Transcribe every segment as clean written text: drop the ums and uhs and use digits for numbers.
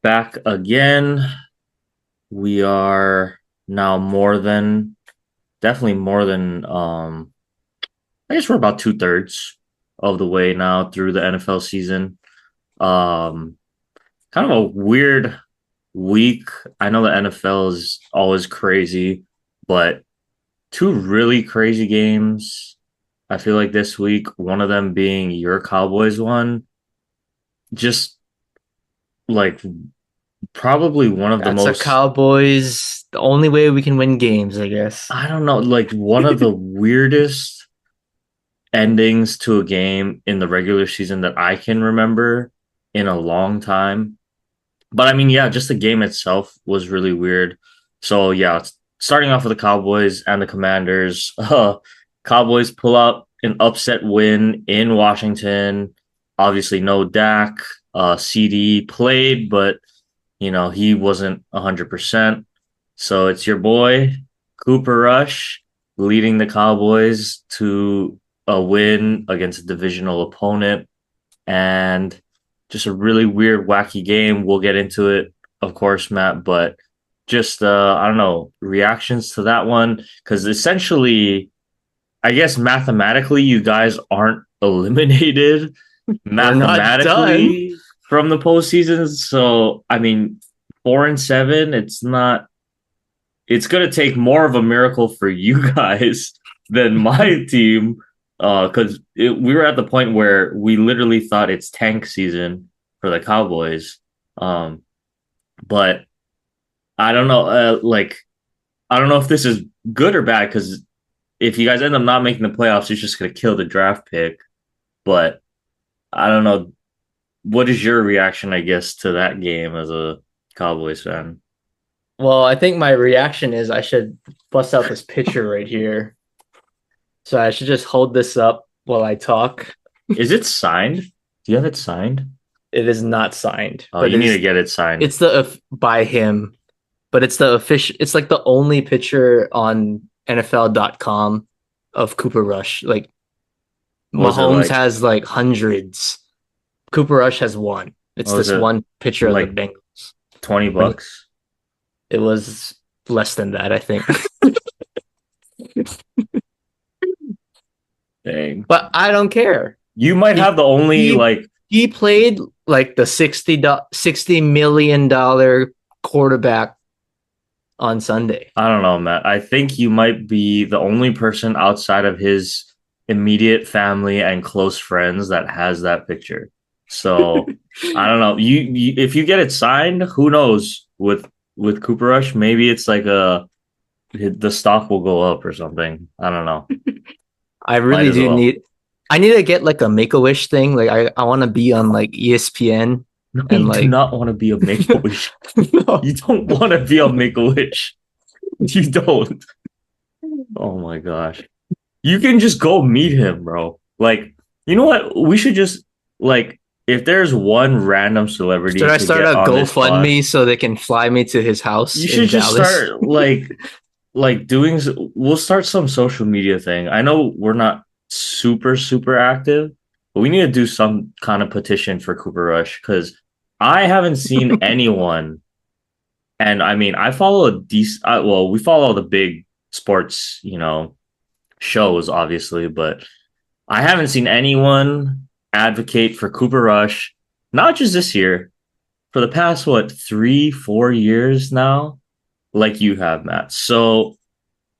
Back again. We are now definitely more than, I guess we're about two-thirds of the way now through the NFL season. Um, Kind of a weird week. I know the NFL is always crazy, but two really crazy games. I feel like this week, one of them being your Cowboys one, just like probably one of the That's a most Cowboys. The only way we can win games, I guess. I don't know, like one of the weirdest endings to a game in the regular season that I can remember in a long time. But I mean, yeah, just the game itself was really weird. So yeah, starting off with the Cowboys and the Commanders. Cowboys pull out an upset win in Washington. Obviously, no Dak. CD played, but he wasn't 100%. So it's your boy Cooper Rush leading the Cowboys to a win against a divisional opponent, and just a really weird, wacky game. We'll get into it, of course, Matt, but just I don't know, reactions to that one, because essentially, I guess mathematically, you guys aren't eliminated We're not done. mathematically from the postseason. So I mean, 4-7, it's gonna take more of a miracle for you guys than my team. Because we were at the point where we literally thought it's tank season for the Cowboys. Um, but I don't know, I don't know if this is good or bad, because if you guys end up not making the playoffs, it's just gonna kill the draft pick. But I don't know. What is your reaction, I guess, to that game as a Cowboys fan? Well, I think my reaction is I should bust out this picture right here. So I should just hold this up while I talk. Is it signed? Do you have it signed? It is not signed, Oh, but you it need to is get it signed. it's the by him, but it's the official it's like the only picture on NFL.com of Cooper Rush. Like Was it Mahomes like has like hundreds. Cooper Rush has one. It's what was this it one picture of the like Bengals. 20 When bucks? it was less than that, I think. Dang. But I don't care. You might He have the only he like he played like the $60 million quarterback on Sunday. I don't know, Matt. I think you might be the only person outside of his immediate family and close friends that has that picture. So I don't know. If you get it signed, who knows with Cooper Rush? Maybe it's like the stock will go up or something. I don't know. I Might really as do well. need I need to get like a make-a-wish thing. Like I want to be on like ESPN No, and you do like not want to be a Make a Wish. no. You don't want to be a Make a Wish. You don't. Oh my gosh. You can just go meet him, bro. Like, you know what? We should just like if there's one random Should celebrity I to start get a on this pod, GoFundMe so they can fly me to his house you should in just Dallas? start like doing we'll start some social media thing. I know we're not super active, but we need to do some kind of petition for Cooper Rush, because I haven't seen anyone. And I mean, I follow a decent well, we follow the big sports, shows obviously, but I haven't seen anyone advocate for Cooper Rush, not just this year, for the past, what, 3, 4 years now, like you have, Matt. So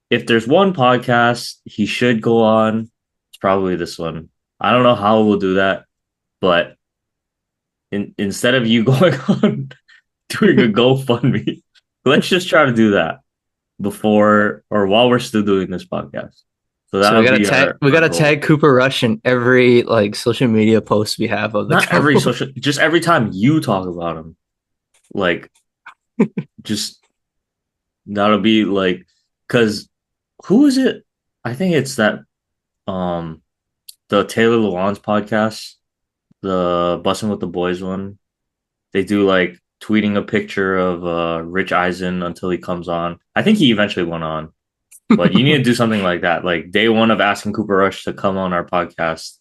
if there's one podcast he should go on, it's probably this one. I don't know how we'll do that, but instead of you going on doing a GoFundMe, let's just try to do that before or while we're still doing this podcast. So So that'll be our, we our gotta goal. tag Cooper Rush in every like social media post we have of the Not every Cowboys. social, just every time you talk about him. Like, just that'll be like, because who is it? I think it's that, um, the Taylor Lewan's podcast, the Bussin' with the Boys one. They do like tweeting a picture of Rich Eisen until he comes on. I think he eventually went on, but you need to do something like that. Like day one of asking Cooper Rush to come on our podcast.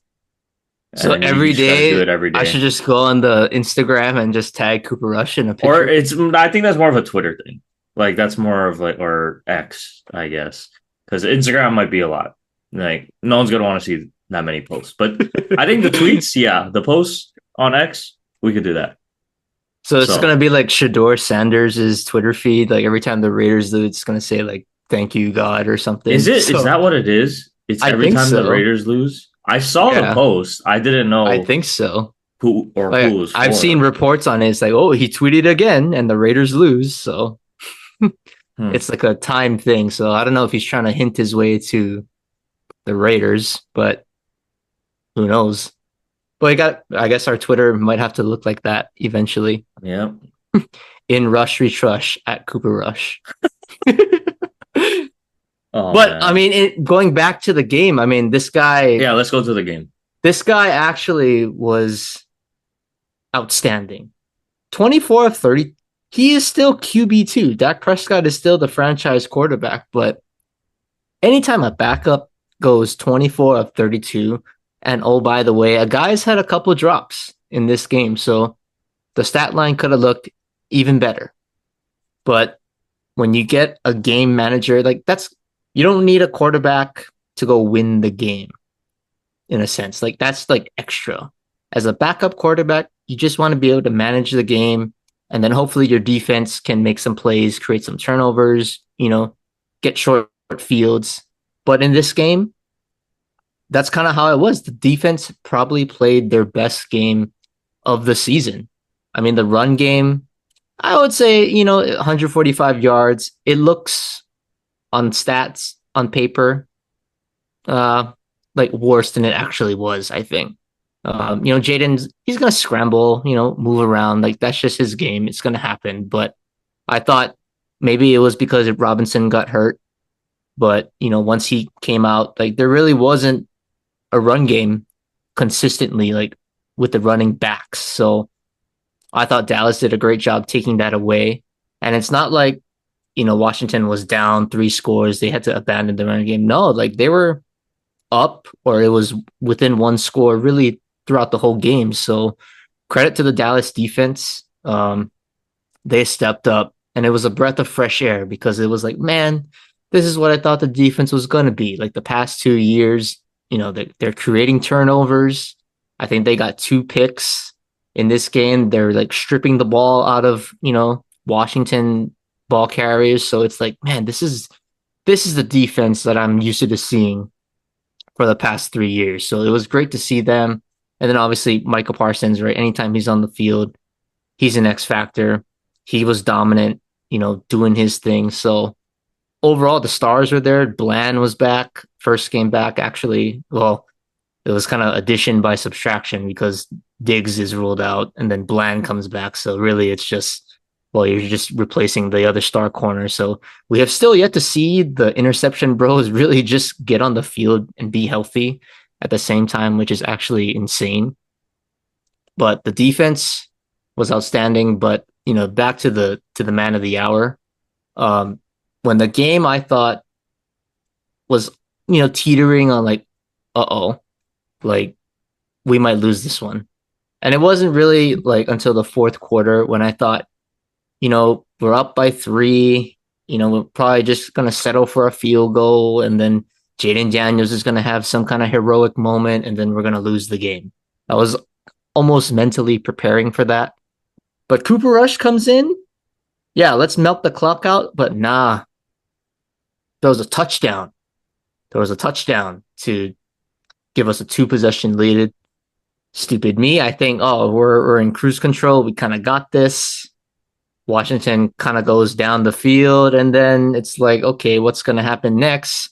and So then you every just got to do day it every I day. should just go on the Instagram and just tag Cooper Rush in a Or picture. it's I think that's more of a Twitter thing. Like that's more of like or X, I guess, because Instagram might be a lot. Like no one's gonna want to see that many posts, but I think the tweets, yeah, the posts on X, we could do that. So it's gonna So be like Shador Sanders' Twitter feed. Like every time the Raiders lose, it's gonna say like "Thank you God" or is something. it? Is So that what it is? It's I every think time the so. Raiders lose. I saw the Yeah, post. I didn't I know think so. who Like it was I've seen for. reports on it. It's like, oh, he tweeted again, and the Raiders lose. So Hmm. it's like a time thing. So I don't know if he's trying to hint his way to the Raiders, but who knows? But I guess our Twitter might have to look like that eventually. Yeah. In Rush Retrush at Cooper Rush. Oh But I man. mean, going back to the game, I mean, Yeah. Let's go to the game. this guy actually was outstanding. 24 of 30. He is still QB2. Dak Prescott is still the franchise quarterback, but anytime a backup goes 24 of 32, and oh, by the way, a guy's had a couple drops in this game, so the stat line could have looked even better. But when you get a game manager, like that's, you don't need a quarterback to go win the game in a sense. Like that's like extra. As a backup quarterback, you just want to be able to manage the game, and then hopefully your defense can make some plays, create some turnovers, get short fields. But in this game, that's kind of how it was. The defense probably played their best game of the season. I mean, the run game, I would say, 145 yards. It looks on stats on paper uh like worse than it actually was, I think. Jaden's he's gonna scramble, move around. Like that's just his game. It's gonna happen. But I thought maybe it was because Robinson got hurt. But once he came out, like there really wasn't a run game consistently, like with the running backs. So I thought Dallas did a great job taking that away. And it's not like, Washington was down 3 scores. They had to abandon the run game. No, like they were up or it was within 1 score really throughout the whole game. So credit to the Dallas defense. They stepped up and it was a breath of fresh air because it was like, man, this is what I thought the defense was going to be. Like the past 2 years, they're creating turnovers. I think they got 2 picks in this game. They're like stripping the ball out of, Washington ball carriers. So it's like, man, this is the defense that I'm used to seeing for the past 3 years. So it was great to see them. And then obviously Michael Parsons, right? Anytime he's on the field, he's an X factor. He was dominant, doing his thing. So overall, the stars were there. Bland was back, first game back, actually. Well, it was kind of addition by subtraction because Diggs is ruled out and then Bland comes back. So really, it's just, well, you're just replacing the other star corner. So we have still yet to see the interception bros really just get on the field and be healthy at the same time, which is actually insane. But the defense was outstanding. But back to the man of the hour. Um, when the game I thought was teetering on like, uh-oh, like we might lose this one. And it wasn't really like until the fourth quarter when I thought, we're up by 3. We're probably just gonna settle for a field goal, and then Jaden Daniels is gonna have some kind of heroic moment, and then we're gonna lose the game. I was almost mentally preparing for that. But Cooper Rush comes in. Yeah, let's melt the clock out. But nah, there was a touchdown. There was a touchdown to give us a 2 possession lead. Stupid me. I think, oh, we're in cruise control. We kind of got this. Washington kind of goes down the field, and then it's like, okay, what's going to happen next?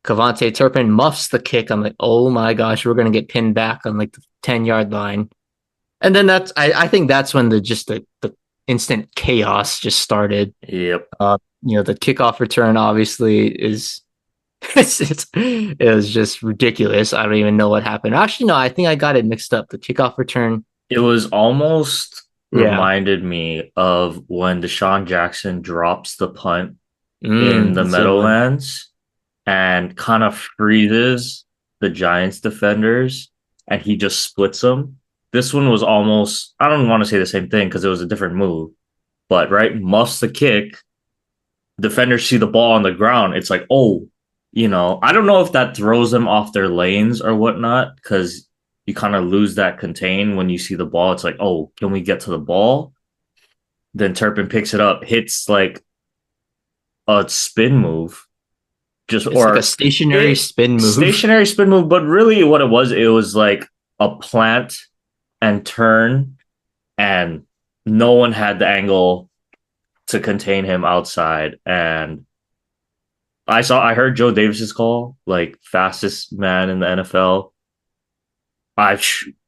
Cavante Turpin muffs the kick. I'm like, oh my gosh, we're going to get pinned back on like the 10-yard line. And then I think that's when the instant chaos just started. Yep. The kickoff return obviously is it was just ridiculous. I don't even know what happened. Actually, no, I think I got it mixed up. The kickoff return. It was almost Yeah. reminded me of when Deshaun Jackson drops the punt in the That's a good one. Meadowlands and kind of freezes the Giants defenders. and he just splits him. This one was almost, I don't want to say the same thing because it was a different move, but right, muffs the kick. Defenders see the ball on the ground. It's like, oh, I don't know if that throws them off their lanes or whatnot because you kind of lose that contain when you see the ball. It's like, oh, can we get to the ball? Then Turpin picks it up, hits like a spin move, just It's like a or stationary it spin move. stationary spin move, but really what it was like a plant and turn, and no one had the angle to contain him outside. And I heard Joe Davis's call, like fastest man in the NFL. I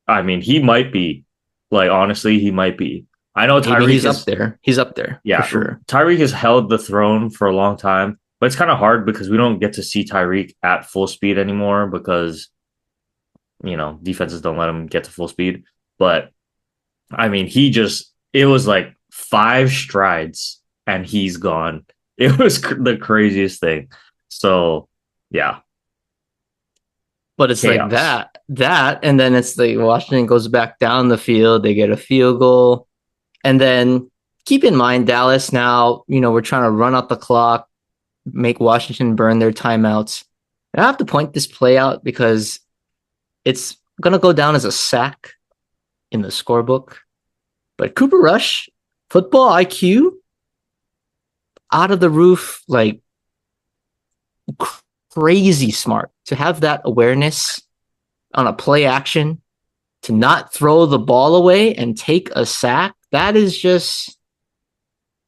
I mean, he might be. Like honestly, he might be. I know Maybe Tyreek he's up is there. He's up there for yeah, sure. Tyreek has held the throne for a long time, but it's kind of hard because we don't get to see Tyreek at full speed anymore because defenses don't let him get to full speed. But I mean, it was like five strides and he's gone. It was the craziest thing. So, yeah, But it's like chaos. that, and then it's like Washington goes back down the field. They get a field goal, and then keep in mind Dallas. Now we're trying to run out the clock, make Washington burn their timeouts. And I have to point this play out because it's gonna go down as a sack in the scorebook. But Cooper Rush, football IQ, out of the roof, like crazy smart to have that awareness on a play action to not throw the ball away and take a sack. That is just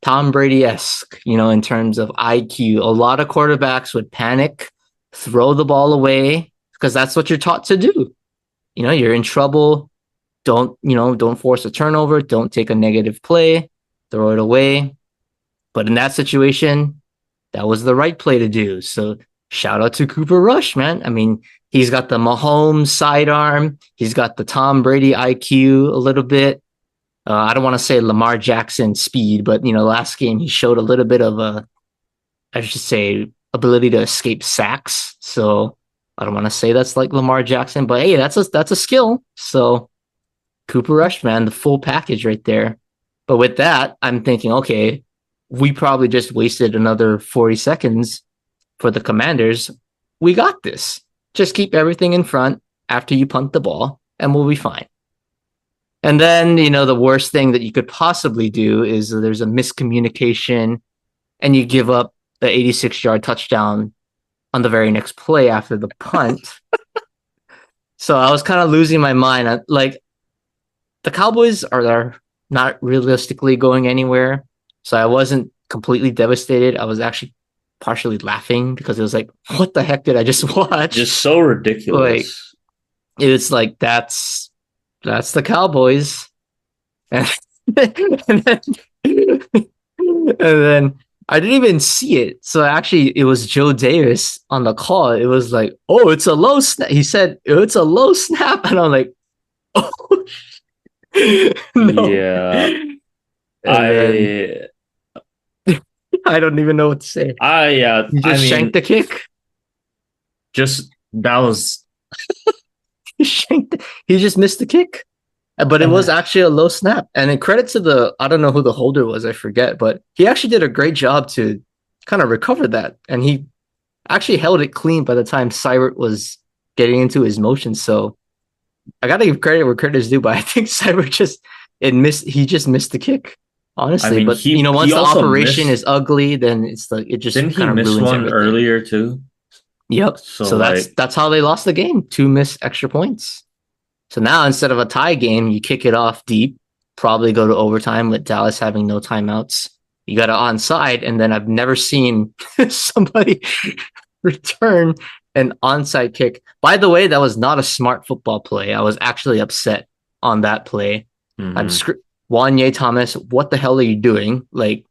Tom Brady esque, in terms of IQ. A lot of quarterbacks would panic, throw the ball away because that's what you're taught to do. You're in trouble. Don't force a turnover. Don't take a negative play. Throw it away. But in that situation, that was the right play to do. So shout out to Cooper Rush, man. I mean, he's got the Mahomes sidearm. He's got the Tom Brady IQ a little bit. I don't want to say Lamar Jackson speed, but last game he showed a little bit of I should say, ability to escape sacks. So I don't want to say that's like Lamar Jackson, but hey, that's a skill. So Cooper Rush, man, the full package right there. But with that, I'm thinking, okay, we probably just wasted another 40 seconds for the Commanders. We got this. Just keep everything in front after you punt the ball, and we'll be fine. And then, the worst thing that you could possibly do is there's a miscommunication and you give up the 86-yard touchdown on the very next play after the punt. So I was kind of losing my mind. Like, the Cowboys are not realistically going anywhere. So I wasn't completely devastated. I was actually partially laughing because it was like, what the heck did I just watch? Just so Like, ridiculous. it's like that's the Cowboys. And, and then, and then I didn't even see it. So actually it was Joe Davis on the call. It was like, oh, it's a low snap. He said it's a low snap. And I'm like, oh no. Yeah. And then I I don't even know what to say. yeah, He I just shanked mean, the kick. just that was He just missed the kick. But it was and actually a low snap. And then credit to I don't know who the holder was, I forget, but he actually did a great job to kind of recover that. And he actually held it clean by the time Seibert was getting into his motion. So I got to give credit where credit is due, but I think Seibert he just missed the kick, I honestly. mean But, he once the also operation missed is ugly, then it didn't just he kind of miss ruins one everything. earlier too? Yep. So So like that's how they lost the game. 2 missed extra points. So now instead of a tie game, you kick it off deep, probably go to overtime with Dallas having no timeouts. You got an onside, and then I've never seen somebody return an onside kick. By the way, that was not a smart football play. I was actually upset on that play. I'm mhm. Wanye Thomas, what the hell are you doing? Like,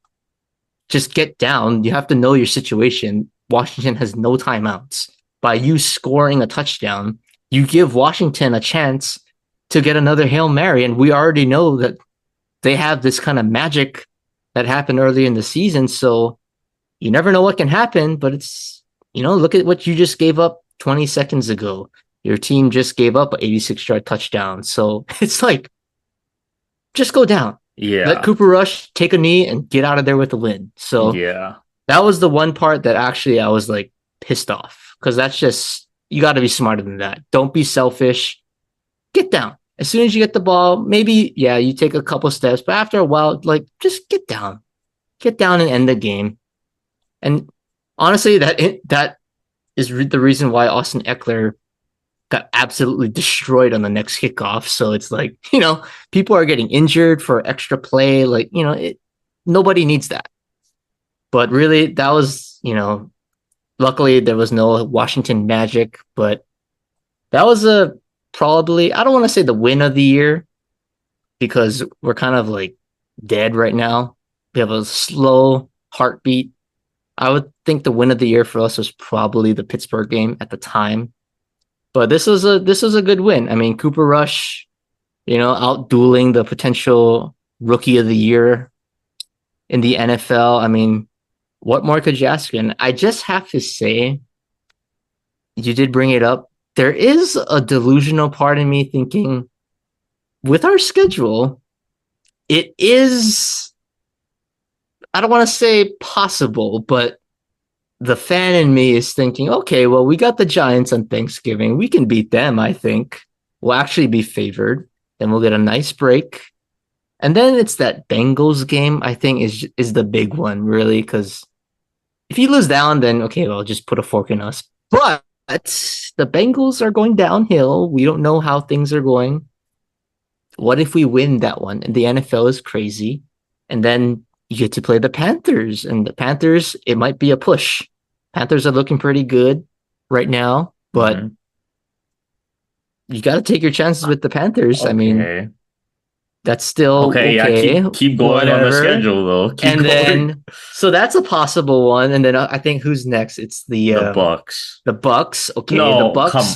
just get down. You have to know your situation. Washington has no timeouts. By you scoring a touchdown, you give Washington a chance to get another Hail Mary. And we already know that they have this kind of magic that happened early in the season. So you never know what can happen, but look at what you just gave up 20 seconds ago. Your team just gave up an 86-yard touchdown. So it's like, just go down. Let Yeah. Cooper Rush take a knee and get out of there with a win. So Yeah. that was the one part that actually I was like pissed off because that's just, you got to be smarter than that. Don't be selfish. Get down. As soon as you get the ball, maybe, yeah, you take a couple steps, but after a while, like, just get down and end the game. And honestly, that is the reason why Austin Eckler got absolutely destroyed on the next kickoff. So it's like, people are getting injured for extra play. Like, nobody needs that. But really, that was, luckily there was no Washington magic, but that was a probably, I don't want to say the win of the year because we're kind of like dead right now. We have a slow heartbeat. I would think the win of the year for us was probably the Pittsburgh game at the time. But this was a good win. I mean, Cooper Rush, out dueling the potential rookie of the year in the NFL. I mean, what more could you ask? And I just have to say, you did bring it up. There is a delusional part of me thinking with our schedule, it is, I don't want to say possible, but the fan in me is thinking, okay, well, we got the Giants on Thanksgiving. We can beat them, I think. We'll actually be favored. Then we'll get a nice break. And then it's that Bengals game, I think, is the big one, really, because if you lose that one, then okay, well, just put a fork in us. But the Bengals are going downhill. We don't know how things are going. What if we win that one? And the NFL is crazy. And then you get to play the Panthers. And the Panthers, it might be a push. Panthers are looking pretty good right now, but Mhm. you got to take your chances with the Panthers. I mean, Okay. that's still Okay, yeah, okay, keep going on the whatever. schedule though. Keep And going. then, so that's a possible one. And then I think who's next? It's The Bucks. the Bucks. Okay, No, come.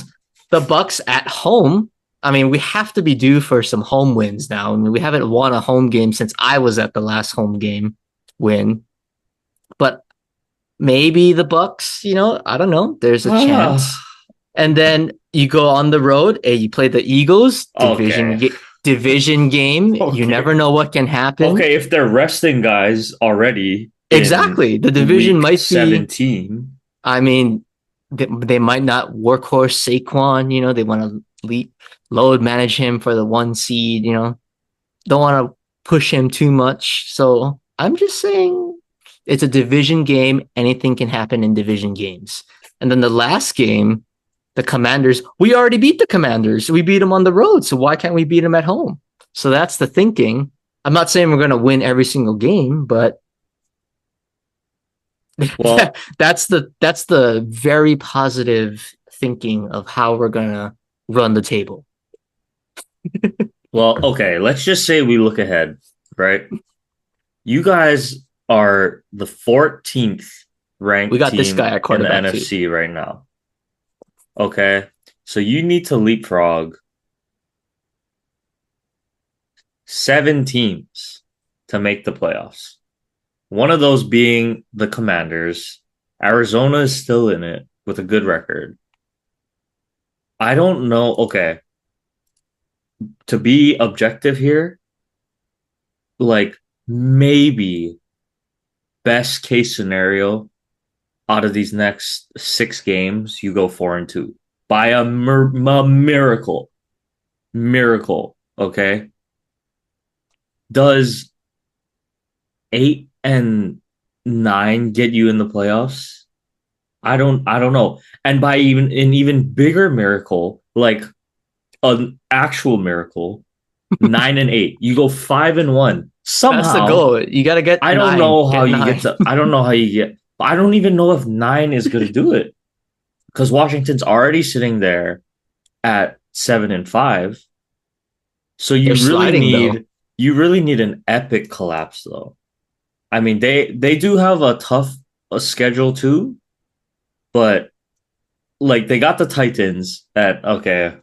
The Bucks at home. I mean, we have to be due for some home wins now. I mean, we haven't won a home game since I was at the last home game win. But maybe the Bucks, I don't know. There's a chance. And then you go on the road and you play the Eagles Okay. division game. You Okay. never know what can happen. Okay, if they're resting guys already in Exactly. The division week might be, 17. I mean, they might not workhorse Saquon. They want to load manage him for the 1 seed. Don't want to push him too much. So I'm just saying it's a division game. Anything can happen in division games. And then the last game, the Commanders, we already beat the Commanders. We beat them on the road. So why can't we beat them at home? So that's the thinking. I'm not saying we're going to win every single game, but Well, that's the very positive thinking of how we're going to run the table. okay, let's just say we look ahead, right? You guys are the 14th We ranked got this guy team at in the quarterback too. NFC right now. Okay. So you need to leapfrog 7 teams to make the playoffs. One of those being the Commanders. Arizona is still in it with a good record. I don't know. Okay. To be objective here, like maybe best case scenario out of these next 6 games, you go 4-2 by a miracle. Miracle. Okay. Does 8 and 9 get you in the playoffs? I don't know. And by even an even bigger miracle, like an actual miracle, 9-8. You go 5-1. That's the Somehow, goal. You got to get I don't nine. know how Get you get nine. to I don't know how you get I don't even know if 9 is gonna do it. Because Washington's already sitting there at 7-5. So They're sliding though. you really need an epic collapse though. I mean they do have a tough schedule too, but like they got the Titans at okay.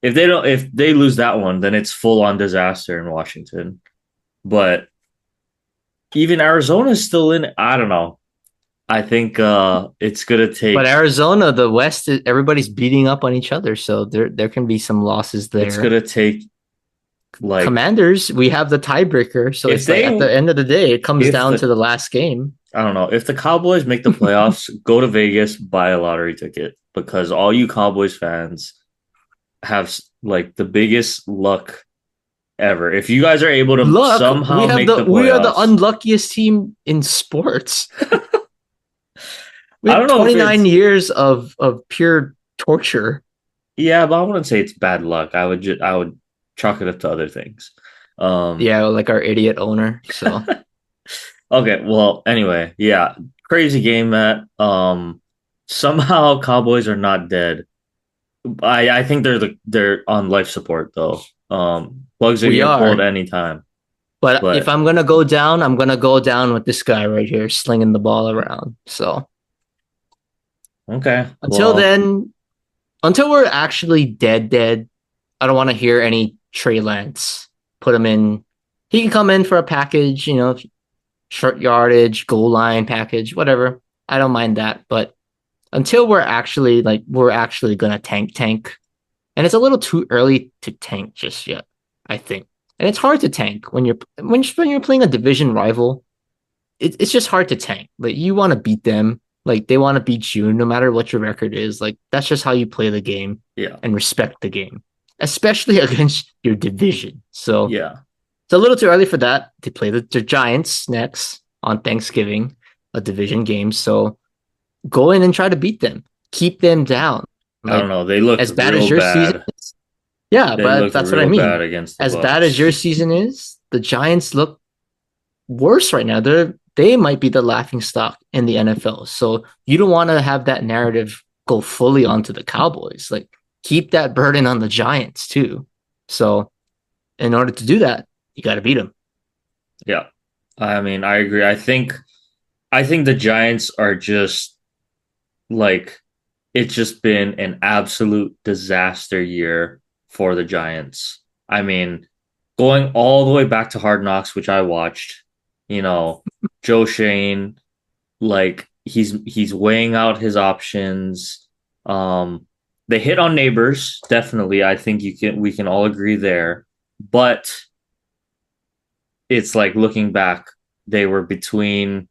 If they lose that one, then it's full on disaster in Washington. But even Arizona is still in. I don't know. I think it's gonna But take Arizona, the West, everybody's beating up on each other, so there can be some losses it's there. gonna take like Commanders, we have the tiebreaker, so if it's like at they the end of the day, it comes if down the to the last game. I don't know if the Cowboys make the playoffs, go to Vegas, buy a lottery ticket because all you Cowboys fans have like the biggest luck ever. If you guys are able to Luck, somehow make the we are the playoffs, unluckiest team in sports. We I had don't know if 29 it's years of pure torture. yeah, but I wouldn't say it's bad luck. I would chalk it up to other things. Um, Yeah, like our idiot owner. So okay, well, anyway, yeah, crazy game, Matt. Somehow Cowboys are not dead. I think they're on life support though. Plugs are we getting pulled are. anytime. But if But I'm gonna go down, I'm gonna go down with this guy right here, slinging the ball around. So okay, until well, then, until we're actually dead, I don't want to hear any Trey Lance. Put him in. He can come in for a package, short yardage, goal line package, whatever. I don't mind that. But until we're actually gonna tank, and it's a little too early to tank just yet, I think. And it's hard to tank when you're playing a division rival. It's just hard to tank. Like you want to beat them, like they want to beat you, no matter what your record is. Like that's just how you play the game yeah, and respect the game, especially against your division. So yeah. it's a little too early for that to play the Giants next on Thanksgiving, a division game. So go in and try to beat them, keep them down. I don't Like know. They looked as bad as real your season bad. is, yeah, They but looked that's what I real bad mean. against the As bad as your Bucks. season is, the Giants look worse right now. They might be the laughing stock in the NFL. So you don't want to have that narrative go fully onto the Cowboys. Like keep that burden on the Giants too. So in order to do that, you got to beat them. Yeah. I mean, I agree. I think the Giants are just like it's just been an absolute disaster year for the Giants. I mean, going all the way back to Hard Knocks, which I watched, you know, Joe Shane, like he's weighing out his options. Um, they hit on neighbors, definitely. I think you can we can all agree there. But it's like looking back, they were between,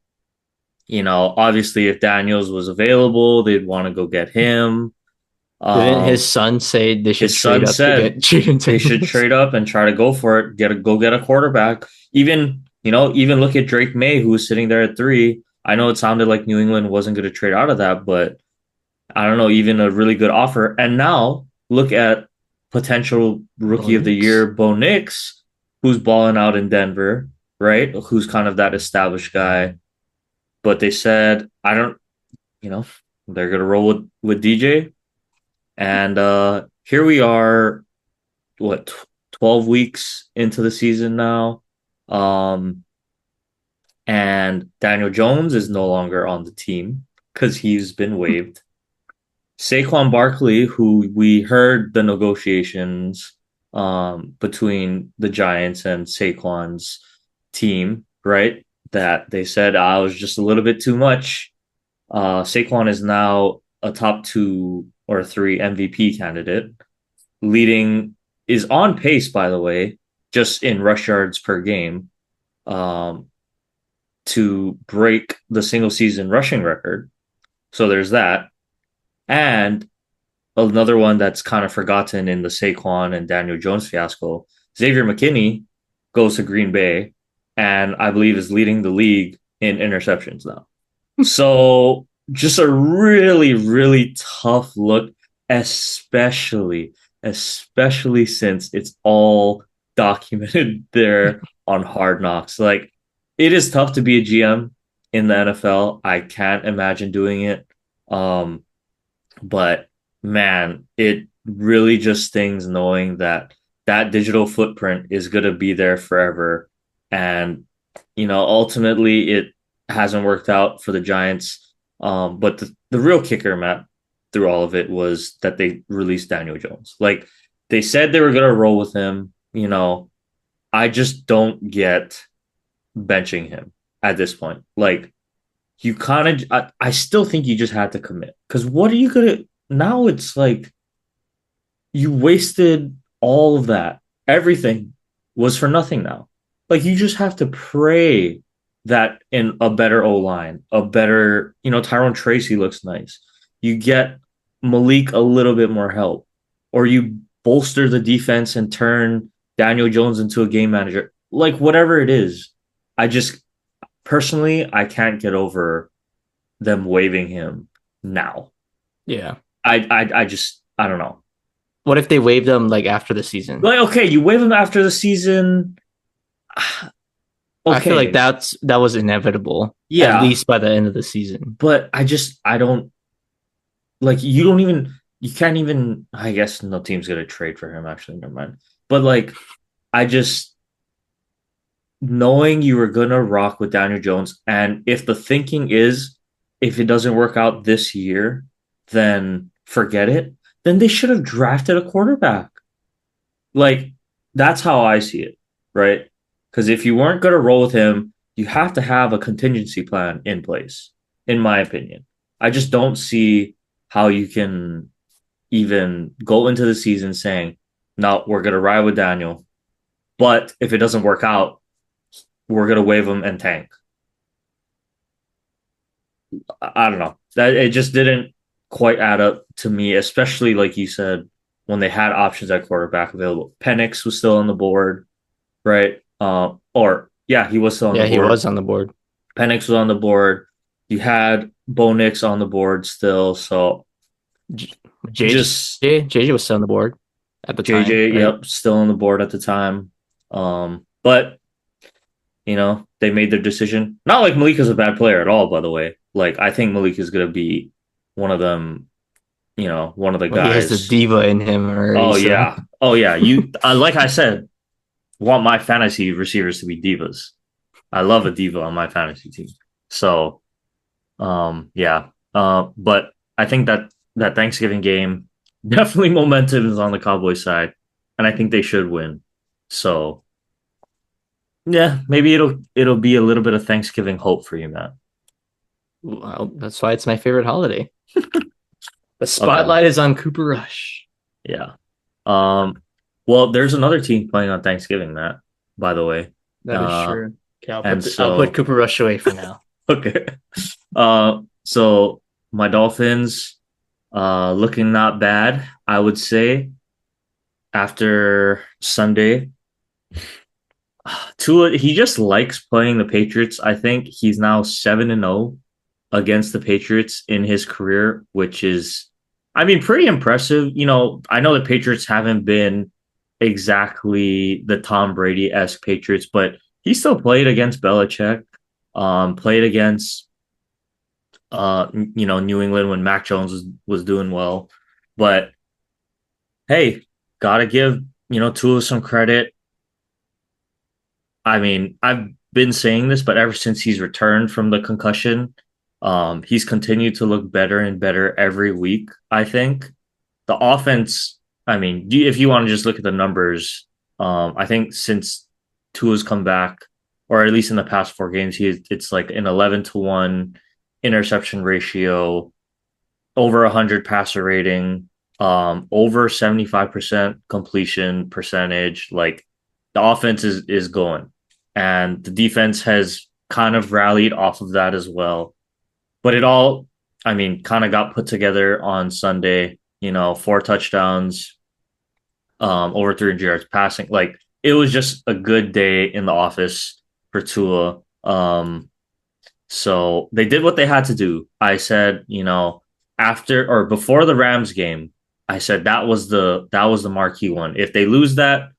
obviously if Daniels was available, they'd want to go get him. Didn't his Um, son say they should his trade son up to said get Jaden they should Daniels? trade up and try to go for it, get a quarterback. Even look at Drake May, who was sitting there at three. I know it sounded like New England wasn't going to trade out of that, but I don't know, even a really good offer. And now look at potential Bo rookie of the Nix. year, Bo Nix, who's balling out in Denver, right? Who's kind of that established guy. But they said, I don't, you know, they're gonna roll with DJ. And here we are, what, 12 weeks into the season now. Um, and Daniel Jones is no longer on the team because he's been waived. Saquon Barkley, who we heard the negotiations between the Giants and Saquon's team, right? That they said I was just a little bit too much. Saquon is now a top two or three MVP candidate, leading is on pace, by the way, just in rush yards per game, um, to break the single season rushing record. So there's that. And another one that's kind of forgotten in the Saquon and Daniel Jones fiasco, Xavier McKinney goes to Green Bay and I believe is leading the league in interceptions now. So just a really, really tough look, especially since it's all documented there on Hard Knocks. Like it is tough to be a GM in the NFL. I can't imagine doing it. Um, but man, it really just stings knowing that that digital footprint is going to be there forever. And, ultimately it hasn't worked out for the Giants. But the real kicker, Matt, through all of it was that they released Daniel Jones. Like they said they were going to roll with him. I just don't get benching him at this point. Like you kind of I still think you just had to commit because what are you gonna now? It's like you wasted all of that. Everything was for nothing now. Like you just have to pray that in a better O line, a better, Tyrone Tracy looks nice. You get Malik a little bit more help, or you bolster the defense and turn Daniel Jones into a game manager. Like whatever it is, I just personally I can't get over them waiving him now. Yeah. I just I don't know. What if they waived him like after the season? Like, okay, you waive him after the season. I feel like Okay, that was inevitable, at yeah, least by the end of the season. but I don't like you don't even you can't even I guess no team's gonna trade for him actually, never mind. But like I just knowing you were gonna rock with Daniel Jones, and if the thinking is if it doesn't work out this year, then forget it, then they should have drafted a quarterback. Like that's how I see it, right? Because if you weren't going to roll with him, you have to have a contingency plan in place, in my opinion. I just don't see how you can even go into the season saying, no, we're going to ride with Daniel. But if it doesn't work out, we're going to waive him and tank. I don't know. That it just didn't quite add up to me, especially like you said, when they had options at quarterback available. Penix was still on the board, right? Or yeah, he was still on the Yeah, he board. was on the board. Penix was on the board. You had Bo Nix on the board still. So J- JJ just JJ was still on the board at the time, JJ, right? yep, still on the board at the time. But they made their decision. Not like Malik is a bad player at all, by the way. Like I think Malik is gonna be one of them, one of the Well, he has the guys. diva in him already, Oh so yeah. Oh yeah. You like I said, want my fantasy receivers to be divas. I love a diva on my fantasy team. So yeah. But I think that Thanksgiving game definitely momentum is on the Cowboys side, and I think they should win. So yeah, maybe it'll be a little bit of Thanksgiving hope for you, Matt. well, that's why it's my favorite holiday. The Okay. spotlight is on Cooper Rush. Yeah. Um. Well, there's another team playing on Thanksgiving, Matt. By the way. That is Uh. true. Okay, And I'll put so Cooper Rush away for now. okay. So my Dolphins, looking not bad, I would say after Sunday. Tua, he just likes playing the Patriots. I think he's now 7-0 against the Patriots in his career, which is, I mean, pretty impressive. I know the Patriots haven't been exactly the Tom Brady esque Patriots, but he still played against Belichick, played against New England when Mac Jones was doing well. But hey, gotta give Tua some credit. I mean, I've been saying this, but ever since he's returned from the concussion, he's continued to look better and better every week. I think the offense. I mean, if you want to just look at the numbers, I think since Tua's come back, or at least in the past 4 games, it's like an 11-1 interception ratio, over 100 passer rating, over 75% completion percentage. Like the offense is going, and the defense has kind of rallied off of that as well. But it all, I mean, kind of got put together on Sunday. 4 touchdowns, over 300 yards passing. Like it was just a good day in the office for Tua. So they did what they had to do. I said, after or before the Rams game, I said that was the marquee one. If they lose that,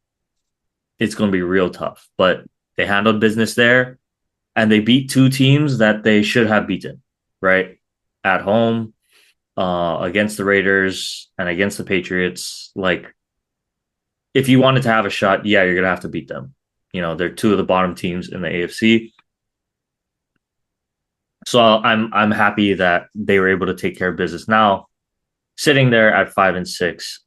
it's going to be real tough. But they handled business there, and they beat 2 teams that they should have beaten, right? At home, against the Raiders and against the Patriots. Like, if you wanted to have a shot, yeah, you're gonna have to beat them. They're 2 of the bottom teams in the AFC. So I'm happy that they were able to take care of business. Now, sitting there at 5-6,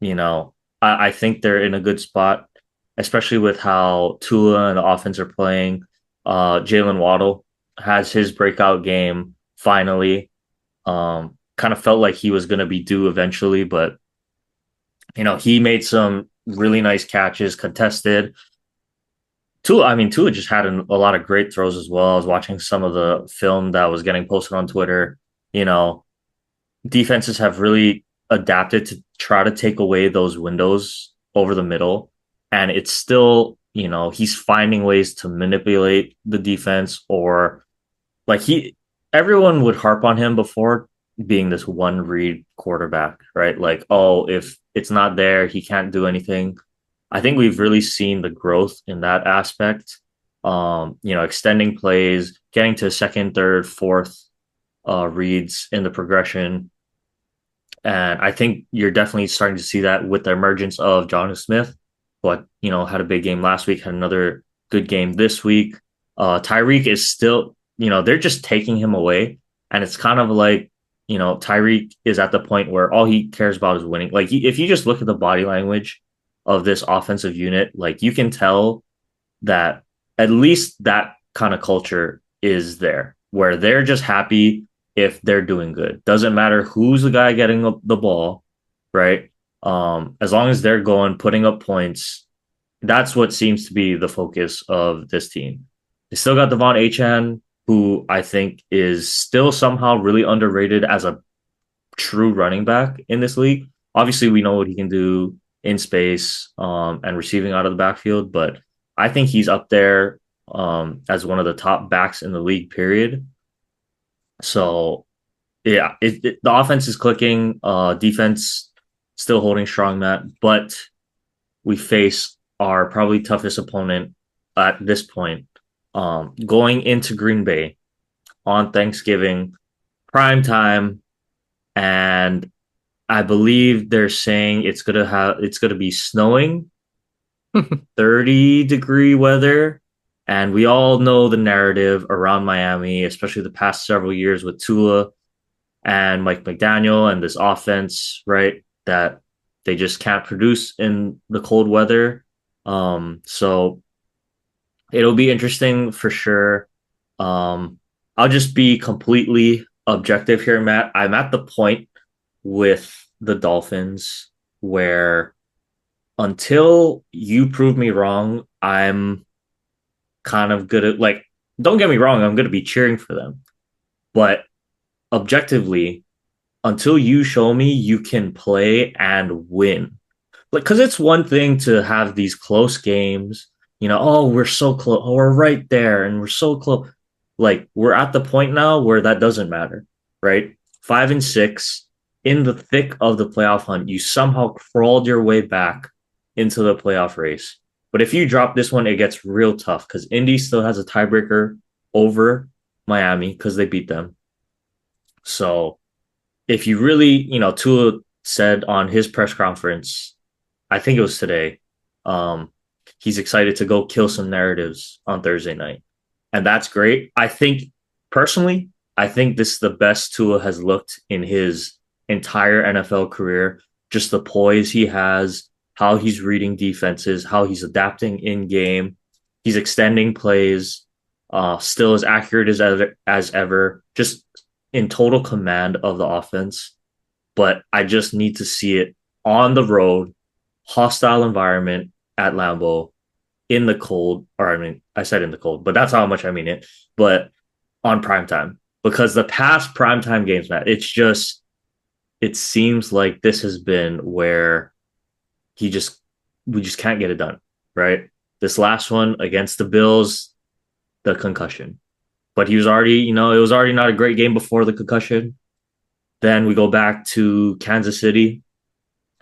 you know, I think they're in a good spot, especially with how Tua and the offense are playing. Jalen Waddle. has his breakout game finally. Kind of felt like he was going to be due eventually, but he made some really nice catches, contested. Tua just had a lot of great throws as well. I was watching some of the film that was getting posted on Twitter. You know, defenses have really adapted to try to take away those windows over the middle. And it's still, he's finding ways to manipulate the defense or like everyone would harp on him before being this one read quarterback, right? Like, oh, if it's not there, he can't do anything. I think we've really seen the growth in that aspect. Extending plays, getting to second, third, fourth reads in the progression. And I think you're definitely starting to see that with the emergence of Jonnu Smith, but had a big game last week, had another good game this week. Tyreek is still, they're just taking him away. And it's kind of like, Tyreek is at the point where all he cares about is winning. Like if you just look at the body language of this offensive unit, like you can tell that at least that kind of culture is there where they're just happy if they're doing good. Doesn't matter who's the guy getting the ball, right? As long as they're going, putting up points, that's what seems to be the focus of this team. They still got Devon Achan, who I think is still somehow really underrated as a true running back in this league. Obviously, we know what he can do in space and receiving out of the backfield, but I think he's up there as one of the top backs in the league, period. So, yeah, the offense is clicking, defense still holding strong, Matt, but we face our probably toughest opponent at this point. Going into Green Bay on Thanksgiving, prime time, and I believe they're saying it's gonna be snowing, 30-degree weather. And we all know the narrative around Miami, especially the past several years with Tua and Mike McDaniel and this offense, right? That they just can't produce in the cold weather. So it'll be interesting for sure. Um, I'll just be completely objective here, Matt. I'm at the point with the Dolphins where until you prove me wrong, I'm kind of good at like, don't get me wrong, I'm going to be cheering for them. But objectively, until you show me you can play and win, like, because it's one thing to have these close games, oh, we're so close, oh, we're right there, and we're so close. Like, we're at the point now where that doesn't matter, right? 5-6 in the thick of the playoff hunt, you somehow crawled your way back into the playoff race. But if you drop this one, it gets real tough because Indy still has a tiebreaker over Miami because they beat them. So if you really, Tua said on his press conference, I think it was today, um, he's excited to go kill some narratives on Thursday night. And that's great. Personally, I think this is the best Tua has looked in his entire NFL career. Just the poise he has, how he's reading defenses, how he's adapting in game. He's extending plays, still as accurate as ever, just in total command of the offense. But I just need to see it on the road, hostile environment at Lambeau in the cold, or I mean, I said in the cold, but that's how much I mean it. But on primetime, because the past primetime games, Matt, it seems like this has been where he just we just can't get it done, right? This last one against the Bills, the concussion. But he was already, it was already not a great game before the concussion. Then we go back to Kansas City,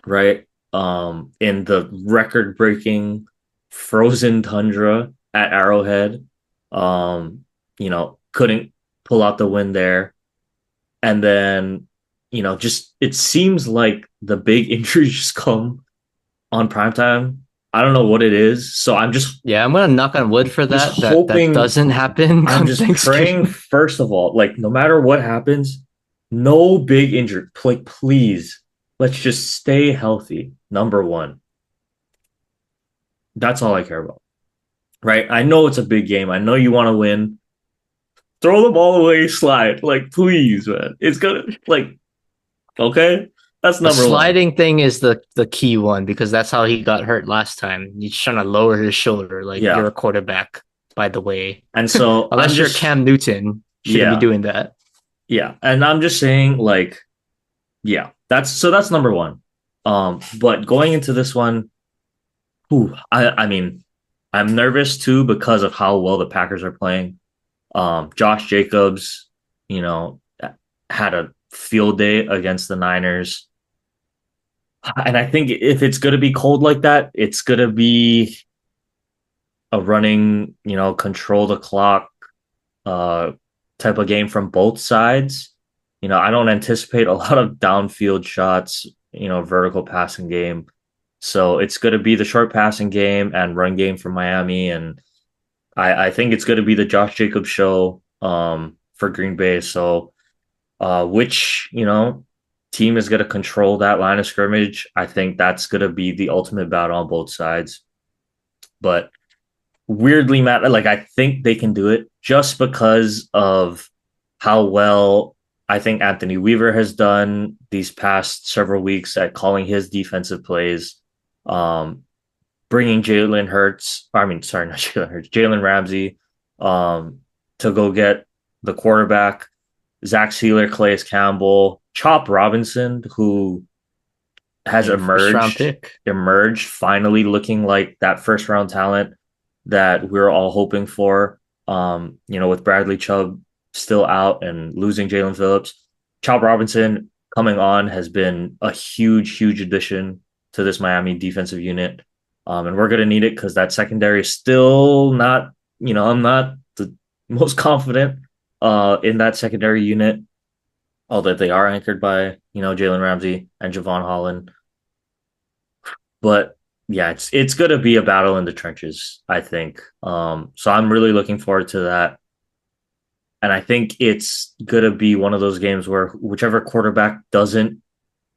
right? In the record breaking frozen tundra at Arrowhead. Couldn't pull out the win there. And then, just it seems like the big injuries just come on primetime. I don't know what it is. So Yeah, I'm gonna knock on wood for just that hoping, doesn't happen I'm come just praying, Thanksgiving. first of all, like no matter what happens, no big injury. Like, please, let's just stay healthy. Number one. That's all I care about. Right? I know it's a big game. I know you want to win. Throw the ball away, slide. Like, please, man. It's gonna like okay. That's The number one. sliding thing is the key one because that's how he got hurt last time. He's trying to lower his shoulder, like you're Yeah. a quarterback, by the way. And so I'm Unless you're just Cam Newton, shouldn't be yeah, doing that. yeah. And I'm just saying, like, yeah, that's number one. But going into this one, I mean, I'm nervous too because of how well the Packers are playing. Josh Jacobs, you know, had a field day against the Niners. And I think if it's going to be cold like that, it's going to be a running, control the clock uh, type of game from both sides. I don't anticipate a lot of downfield shots, vertical passing game. So it's going to be the short passing game and run game for Miami. And I think it's going to be the Josh Jacobs show for Green Bay. So which, team is going to control that line of scrimmage? I think that's going to be the ultimate battle on both sides. But weirdly, Matt, like I think they can do it just because of how well I think Anthony Weaver has done these past several weeks at calling his defensive plays, um, bringing Jalen Hurts. I mean, sorry, not Jalen Hurts, Jalen Ramsey, um, to go get the quarterback. Zach Sealer, Calais Campbell, Chop Robinson, who has Your first round pick. emerged finally looking like that first round talent that we are all hoping for. With Bradley Chubb still out and losing Jalen Phillips, Chop Robinson coming on has been a huge, huge addition to this Miami defensive unit. And we're going to need it because that secondary is still not, I'm not the most confident in that secondary unit, although they are anchored by, Jalen Ramsey and Javon Holland. But yeah, it's gonna be a battle in the trenches, I think. So I'm really looking forward to that. And I think it's gonna be one of those games where whichever quarterback doesn't,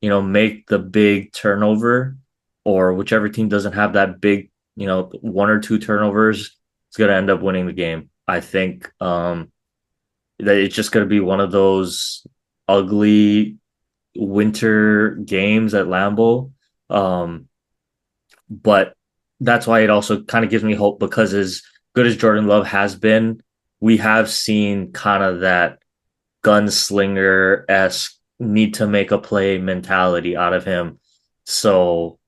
make the big turnover, or whichever team doesn't have that big, one or two turnovers, is gonna end up winning the game. I think that it's just gonna be one of those ugly winter games at Lambeau. Um, but that's why it also kind of gives me hope because as good as Jordan Love has been, we have seen kind of that gunslinger esque need to make a play mentality out of him. So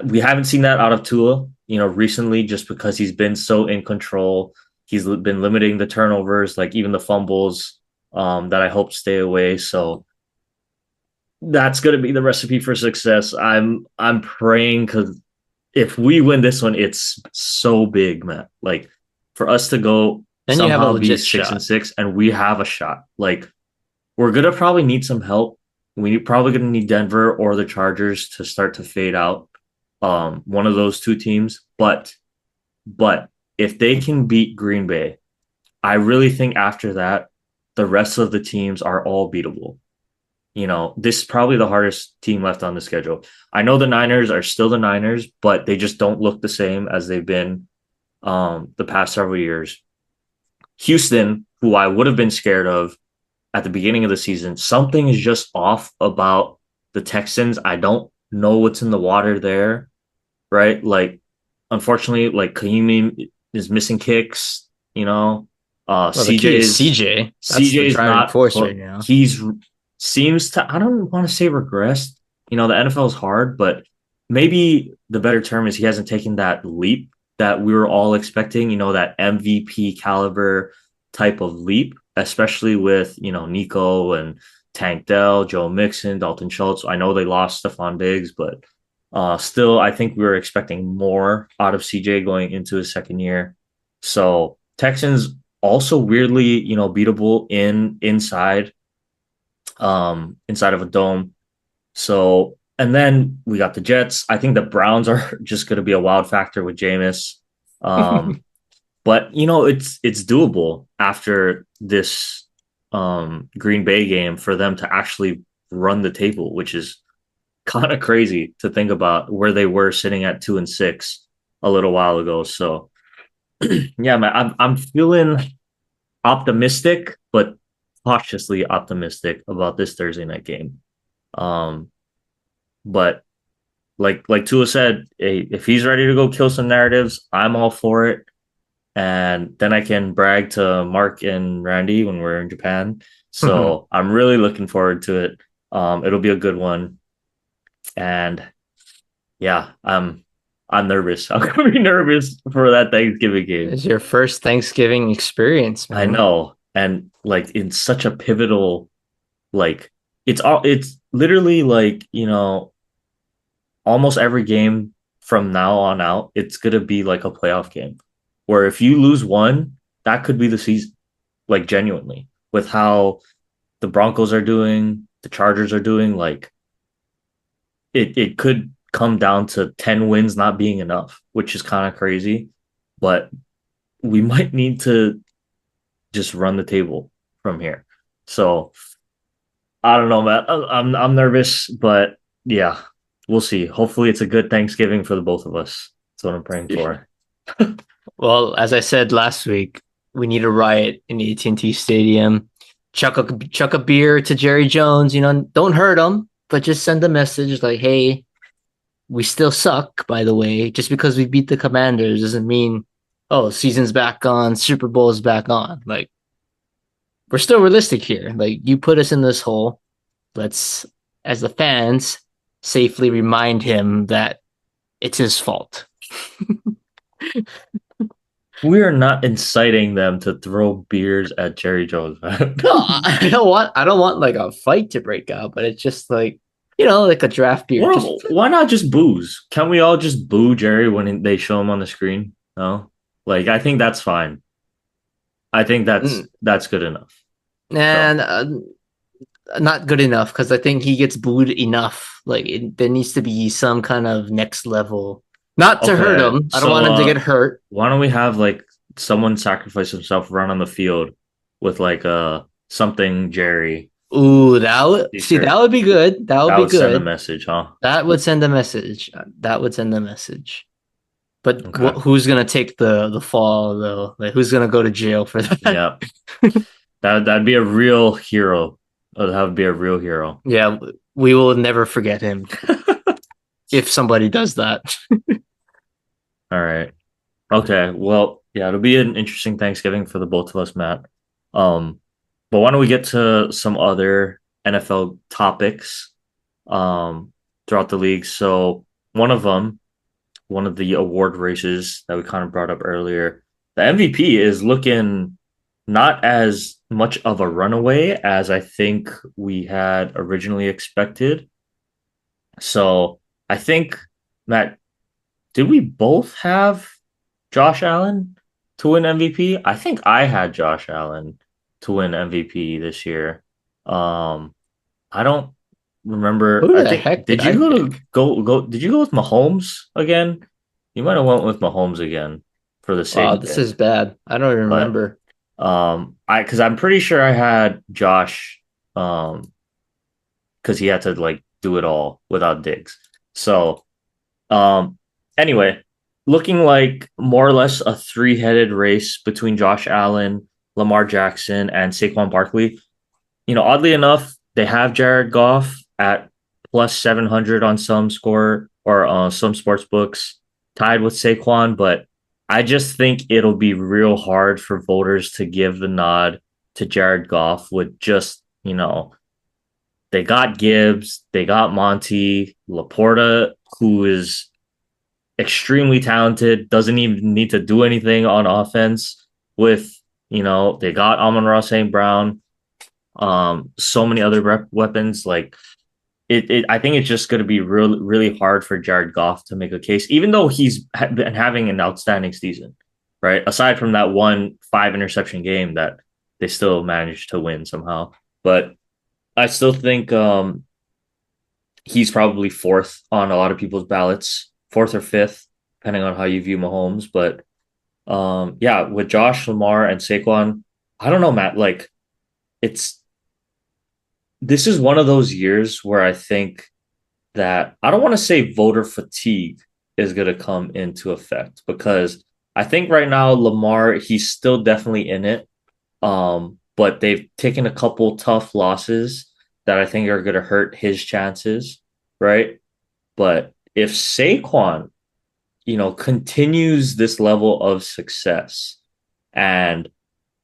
we haven't seen that out of Tua, recently just because he's been so in control. He's been limiting the turnovers, like even the fumbles that I hope stay away. So that's going to be the recipe for success. I'm praying because if we win this one, it's so big, man. Like for us to go Then you have a somehow be legit 6 and shot. 6, and we have a shot. Like we're gonna probably need some help. We probably gonna need Denver or the Chargers to start to fade out. One of those two teams. But if they can beat Green Bay, I really think after that, the rest of the teams are all beatable. This is probably the hardest team left on the schedule. I know the Niners are still the Niners, but they just don't look the same as they've been the past several years. Houston, who I would have been scared of at the beginning of the season, something is just off about the Texans. I don't know what's in the water there, right? Like, unfortunately, like Kahimi is missing kicks, Well, the key CJ is is CJ. That's CJ the is driving not force right now. he's seems to I don't want to say regressed. The NFL is hard, but maybe the better term is he hasn't taken that leap that we were all expecting, that MVP caliber type of leap, especially with, Nico and Tank Dell, Joe Mixon, Dalton Schultz. I know they lost Stephon Diggs, but still, I think we were expecting more out of CJ going into his second year. So Texans also weirdly, beatable inside of a dome. So and then we got the Jets. I think the Browns are just going to be a wild factor with Jameis. Um, but it's doable after this Green Bay game for them to actually run the table, which is kind of crazy to think about where they were sitting at 2 and 6 a little while ago. So yeah, man, I'm feeling optimistic, but cautiously optimistic about this Thursday night game. Um, but like Tua said, if he's ready to go kill some narratives, I'm all for it. And then I can brag to Mark and Randy when we're in Japan. So I'm really looking forward to it. It'll be a good one. And yeah, I'm nervous. I'm gonna be nervous for that Thanksgiving game. It's your first Thanksgiving experience, I man. know. And like in such a pivotal, like it's literally like, almost every game from now on out, it's gonna be like a playoff game. Where if you lose one, that could be the season. Like genuinely. With how the Broncos are doing, the Chargers are doing, like it could come down to 10 wins not being enough, which is kind of crazy. But we might need to just run the table from here. So I don't know, man. I'm nervous, but yeah, we'll see. Hopefully, it's a good Thanksgiving for the both of us. That's what I'm praying for. Well, as I said last week, we need a riot in the AT&T Stadium. Chuck a beer to Jerry Jones. Don't hurt him, but just send a message like, "Hey, we still suck." By the way, just because we beat the Commanders doesn't mean, oh, season's back on, Super Bowl is back on. Like, we're still realistic here. Like, you put us in this hole. Let's, as the fans, safely remind him that it's his fault. We are not inciting them to throw beers at Jerry Jones, man. No, I don't want like a fight to break out, but it's just like, like a draft beer. Just Why not just booze? Can we all just boo Jerry when they show him on the screen? No, like I think that's fine. I think that's good enough. So and not good enough because I think he git booed enough. Like there needs to be some kind of next level. Not to hurt okay, him. I don't so want him to get hurt. why don't we have like someone sacrifice himself, run on the field with like something Jerry Ooh, that would see T-shirt? that would be good. That would That be would send a good. message, huh? That would send a message. That would send a message. But Okay, who's gonna take the fall though? Like who's gonna go to jail for that? yeah, that'd be a real hero. That would be a real hero. Yeah, we will never forget him if somebody does that. All right. Okay. Well, yeah, it'll be an interesting Thanksgiving for the both of us, Matt. Um, but why don't we get to some other NFL topics throughout the league? So one of them, one of the award races that we kind of brought up earlier, the MVP is looking not as much of a runaway as I think we had originally expected. So I think, Matt, did we both have Josh Allen to win MVP? I think I had Josh Allen to win MVP this year. I don't remember. Who I the think heck did did you I pick? go did you go with Mahomes again? You might have went with Mahomes again for the Wow, same this thing. is bad. I don't even But remember. I because I'm pretty sure I had Josh because he had to like do it all without Diggs. So um, anyway, looking like more or less a three-headed race between Josh Allen, Lamar Jackson, and Saquon Barkley. Oddly enough, they have Jared Goff at plus 700 on some score or some sports books, tied with Saquon, but I just think it'll be real hard for voters to give the nod to Jared Goff with just, they got Gibbs, they got Monty, Laporta, who is extremely talented, doesn't even need to do anything on offense. With they got Amon-Ra St. Brown, so many other weapons. Like I think it's just going to be really, really hard for Jared Goff to make a case, even though he's been having an outstanding season, right? Aside from that one five interception game that they still managed to win somehow, but I still think he's probably fourth on a lot of people's ballots, fourth or fifth, depending on how you view Mahomes. But yeah, with Josh, Lamar, and Saquon, I don't know, Matt. Like, it's this is one of those years where I think that I don't want to say voter fatigue is going to come into effect because I think right now Lamar he's still definitely in it, But they've taken a couple tough losses that I think are going to hurt his chances, right? But if Saquon, continues this level of success, and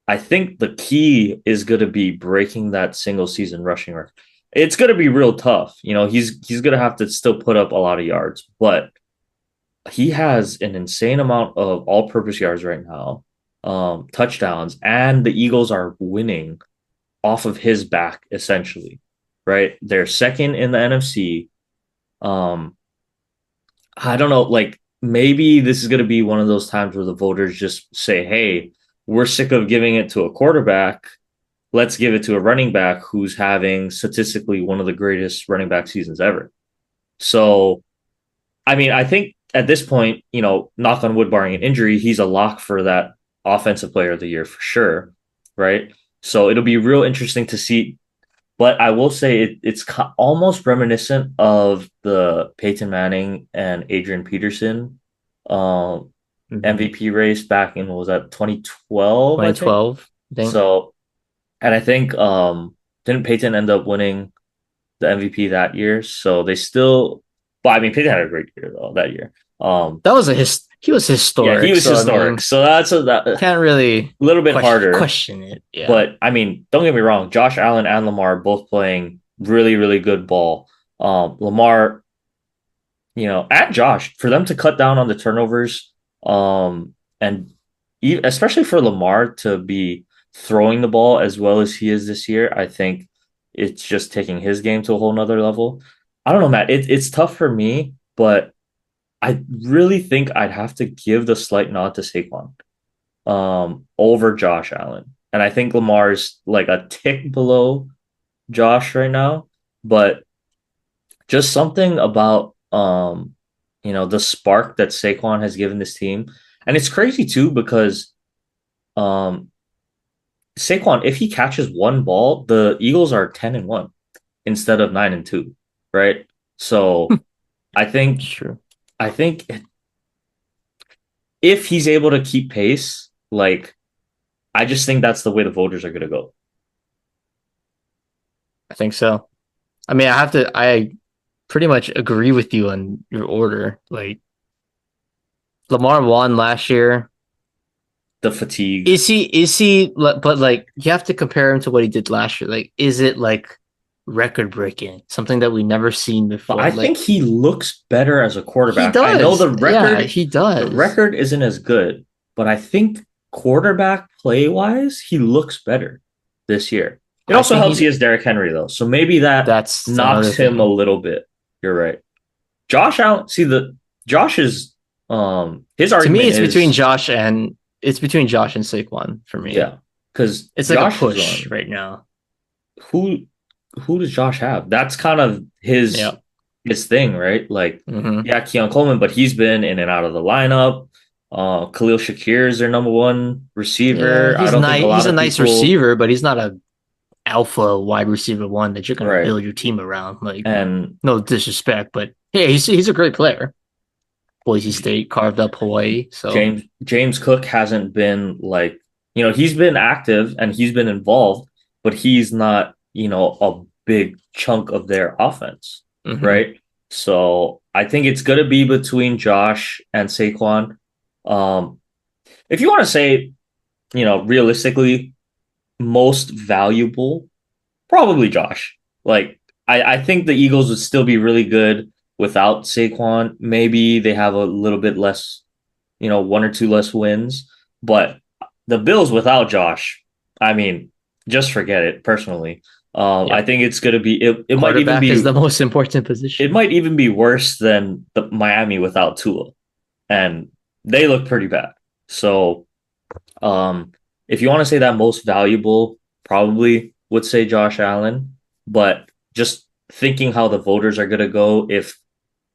I think the key is going to be breaking that single season rushing record. It's going to be real tough. He's going to have to still put up a lot of yards, but he has an insane amount of all-purpose yards right now, touchdowns, and the Eagles are winning off of his back essentially, right? They're second in the NFC. Um, I don't know, like maybe this is going to be one of those times where the voters just say, "Hey, we're sick of giving it to a quarterback. Let's give it to a running back who's having statistically one of the greatest running back seasons ever." So, I mean, I think at this point, knock on wood, barring an injury, he's a lock for that offensive player of the year for sure, right? So it'll be real interesting to see. But I will say it's almost reminiscent of the Peyton Manning and Adrian Peterson um, Mm-hmm. MVP race back in, what was that, 2012, I think. 2012, I think. So, and I think didn't Peyton end up winning the MVP that year? So they still, but I mean, Peyton had a great year though that year. That was he was Yeah, he historic, was so I historic. mean, So that's a can't really little bit harder. question it. Yeah. But I mean, don't get me wrong. Josh Allen and Lamar are both playing really, really good ball. Lamar, and Josh, for them to cut down on the turnovers, and especially for Lamar to be throwing the ball as well as he is this year, I think it's just taking his game to a whole nother level. I don't know, Matt. It's tough for me, but I really think I'd have to give the slight nod to Saquon over Josh Allen. And I think Lamar's like a tick below Josh right now, but just something about the spark that Saquon has given this team. And it's crazy too because um Saquon, if he catches one ball, the Eagles are 10-1 instead of 9-2, right? So I think Sure. I think if he's able to keep pace, like I just think that's the way the voters are gonna go. I think so. I mean, I pretty much agree with you on your order. Like Lamar won last year. The fatigue. Is he, but like, you have to compare him to what he did last year. Like, is it like record breaking? Something that we never seen But before? I Like, think he looks better as a he quarterback. I know does. the Yeah, record he the does. record isn't as good, but I think quarterback play wise, he looks better this year. It I also think helps he he, has Derrick Henry though, so maybe that that's another knocks him a thing. little bit. You're right. Josh Allen, see the Josh is his To me, argument is it's between Josh and Saquon for me. yeah, because It's like a Josh is push on right now. who who does Josh have? That's kind of his Yeah. his thing, right? Like, Hmm. yeah, Keon Coleman, but he's been in and out of the lineup. Khalil Shakir is their number one Yeah, receiver. I he's don't think a nice. lot He's a of nice people, receiver, but he's not a alpha wide receiver one that you're gonna right? build your team around. Like, And no disrespect, but yeah, he's a great player. Boise State carved up Hawaii, so James Cook hasn't been like, he's been active and he's been involved, but he's not, a big chunk of their offense, hmm. right? So I think it's gonna be between Josh and Saquon. Um, if you want to say, realistically, most valuable, probably Josh. Like, I think the Eagles would still be really good without Saquon. Maybe they have a little bit less, one or two less wins. But the Bills without Josh, I mean, just forget it personally. I Yep. think it's gonna be it might even Quarterback is be the most important position. worse than the Miami without Tua. And they look pretty bad. So um, if you want to say that most valuable, probably would say Josh Allen. But just thinking how the voters are going to go if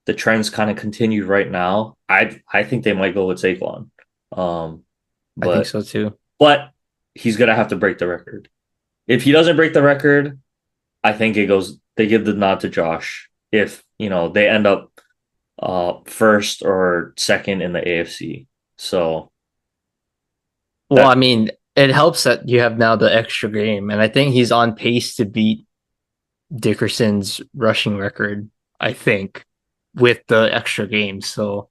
the trends kind of continue right now, I think they might go with Saquon. Um, I think but so too. but he's gonna have to break the record. If he doesn't break the record, I think it goes. They give the nod to Josh. If they end up first or second in the AFC. So Well, I that mean, it helps that you have now the extra game, and I think he's on pace to beat Dickerson's rushing record. I think with the extra game, so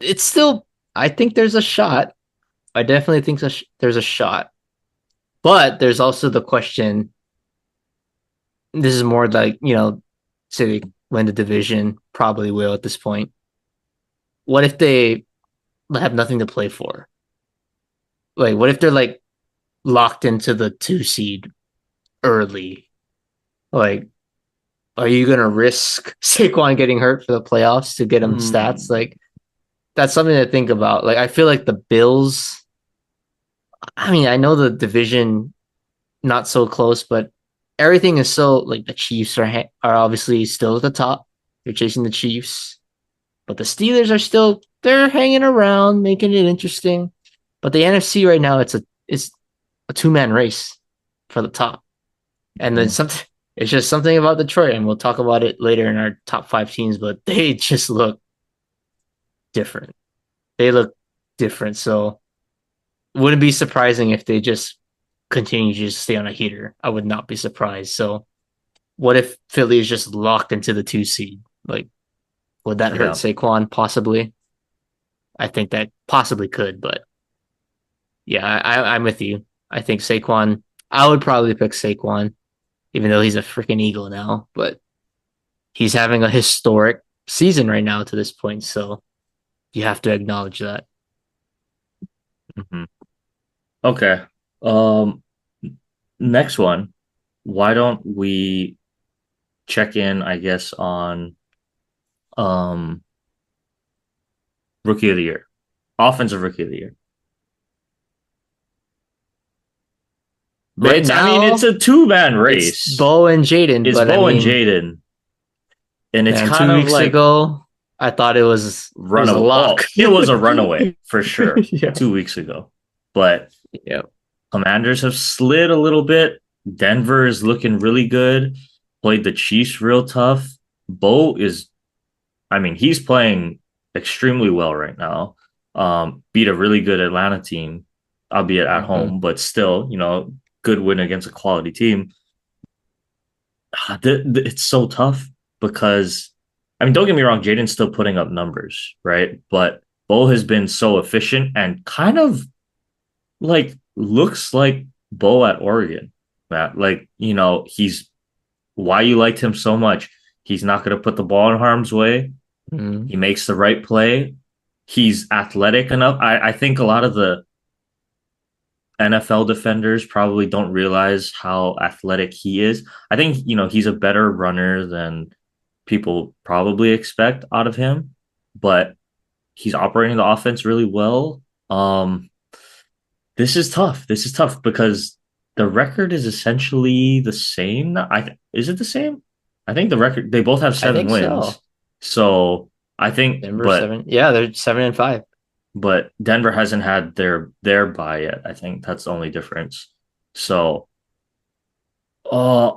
it's still. I think there's a shot. I definitely think there's a shot, but there's also the question. This is more like say they win the division, probably will at this point. What if they have nothing to play for? Like, what if they're like locked into the 2 seed early? Like, are you gonna risk Saquon getting hurt for the playoffs to get him stats? Hmm. Like, that's something to think about. Like, I feel like the Bills. I mean, I know the division not so close, but everything is so like the Chiefs are obviously still at the top. They're chasing the Chiefs, but the Steelers are still they're hanging around, making it interesting. But the NFC right now, it's a 2-man race for the top. And then Hmm. something it's just something about Detroit, and we'll talk about it later in our top 5 teams, but they just look different. They look different. So wouldn't be surprising if they just continue to just stay on a heater. I would not be surprised. So what if Philly is just locked into the 2 seed? Like, would that hurt Yeah. Saquon? Possibly. I think that possibly could, but yeah, I'm with you. I think Saquon. I would probably pick Saquon, even though he's a freaking Eagle now. But he's having a historic season right now to this point, so you have to acknowledge that. Hmm. Okay. Um, Next one. Why don't we check in, I guess, on um rookie of the year, offensive rookie of the year. Right It's now, a two-man it's race. Bo and Jaden, It's but I Bo and mean, Jaden, and it's man, kind two of weeks like ago, I thought it was a runaway. lock. Oh, it was a runaway for sure Yeah. 2 weeks ago. But Yeah. Commanders have slid a little bit. Denver is looking really good. Played the Chiefs real tough. Bo is, I mean, he's playing extremely well right now. Beat a really good Atlanta team, albeit at Mm-hmm. home, but still, good win against a quality team. It's so tough because, I mean, don't get me wrong, Jaden's still putting up numbers, right? But Bo has been so efficient and kind of like looks like Bo at Oregon, Matt. Like, he's why you liked him so much. He's not going to put the ball in harm's way. Mm-hmm. He makes the right play. He's athletic enough. I think a lot of the NFL defenders probably don't realize how athletic he is. I think, he's a better runner than people probably expect out of him, but he's operating the offense really well. This is tough. This is tough because the record is essentially the same. Is it the same? I think the record they both have I seven think wins. so. So I think, Denver 7. Yeah, they're 7-5. but Denver hasn't had their bye yet. I think that's the only difference. So, uh,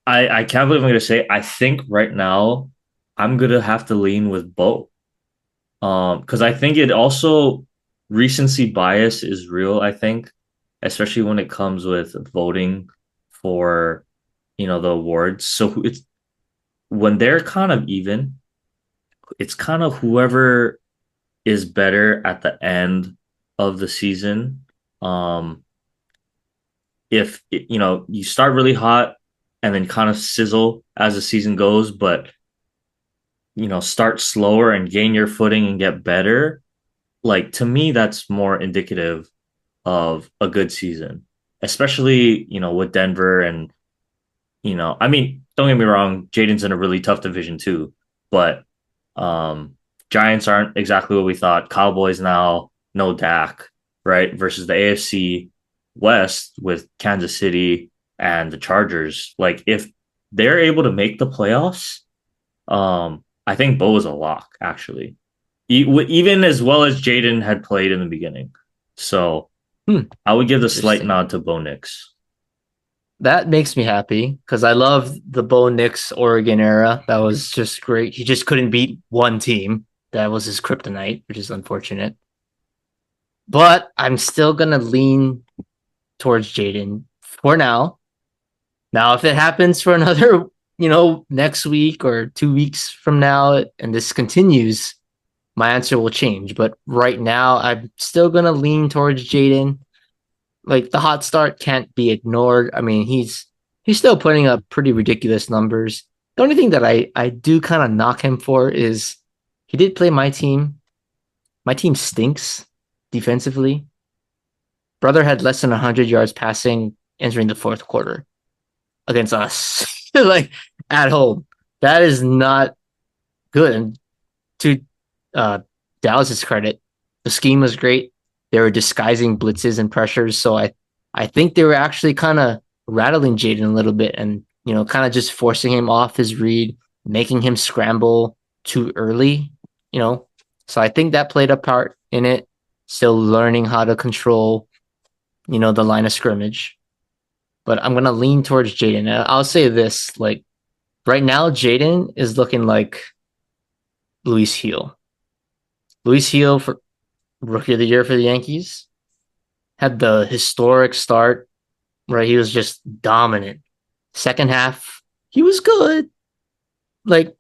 I can't believe I'm gonna say. I think right now I'm gonna have to lean with Bo. Because I think it also recency bias is real. I think, especially when it comes with voting for the awards. So it's when they're kind of even, it's kind of whoever is better at the end of the season. Um, if you start really hot and then kind of sizzle as the season goes, but start slower and gain your footing and get better. Like to me, that's more indicative of a good season, especially with Denver and I mean, don't get me wrong, Jaden's in a really tough division too, but um, Giants aren't exactly what we thought. Cowboys now, no Dak, right? Versus the AFC West with Kansas City and the Chargers. Like if they're able to make the playoffs, I think Bo is a lock actually, even as well as Jaden had played in the beginning. So Hmm. I would give the slight Interesting. nod to Bo Nix. That makes me happy because I love the Bo Nix Oregon era. That was just great. He just couldn't beat one team. That was his kryptonite, which is unfortunate. but I'm still gonna lean towards Jaden for now. Now, if it happens for another, next week or 2 weeks from now, and this continues, my answer will change. But right now, I'm still gonna lean towards Jaden. Like the hot start can't be ignored. I mean, he's still putting up pretty ridiculous numbers. The only thing that I do kind of knock him for is he did play my team. My team stinks defensively. Brother had less than 100 yards passing entering the fourth quarter against us, like at home. That is not good. And to uh, Dallas's credit, the scheme was great. They were disguising blitzes and pressures, so I think they were actually kind of rattling Jaden a little bit, and kind of just forcing him off his read, making him scramble too early. You know, so I think that played a part in it. Still learning how to control, the line of scrimmage. But I'm gonna lean towards Jaden. I'll say this: like right now, Jaden is looking like Luis Heel. Luis Heel for Rookie of the Year for the Yankees had the historic start where he was just dominant. Second half, he was good, like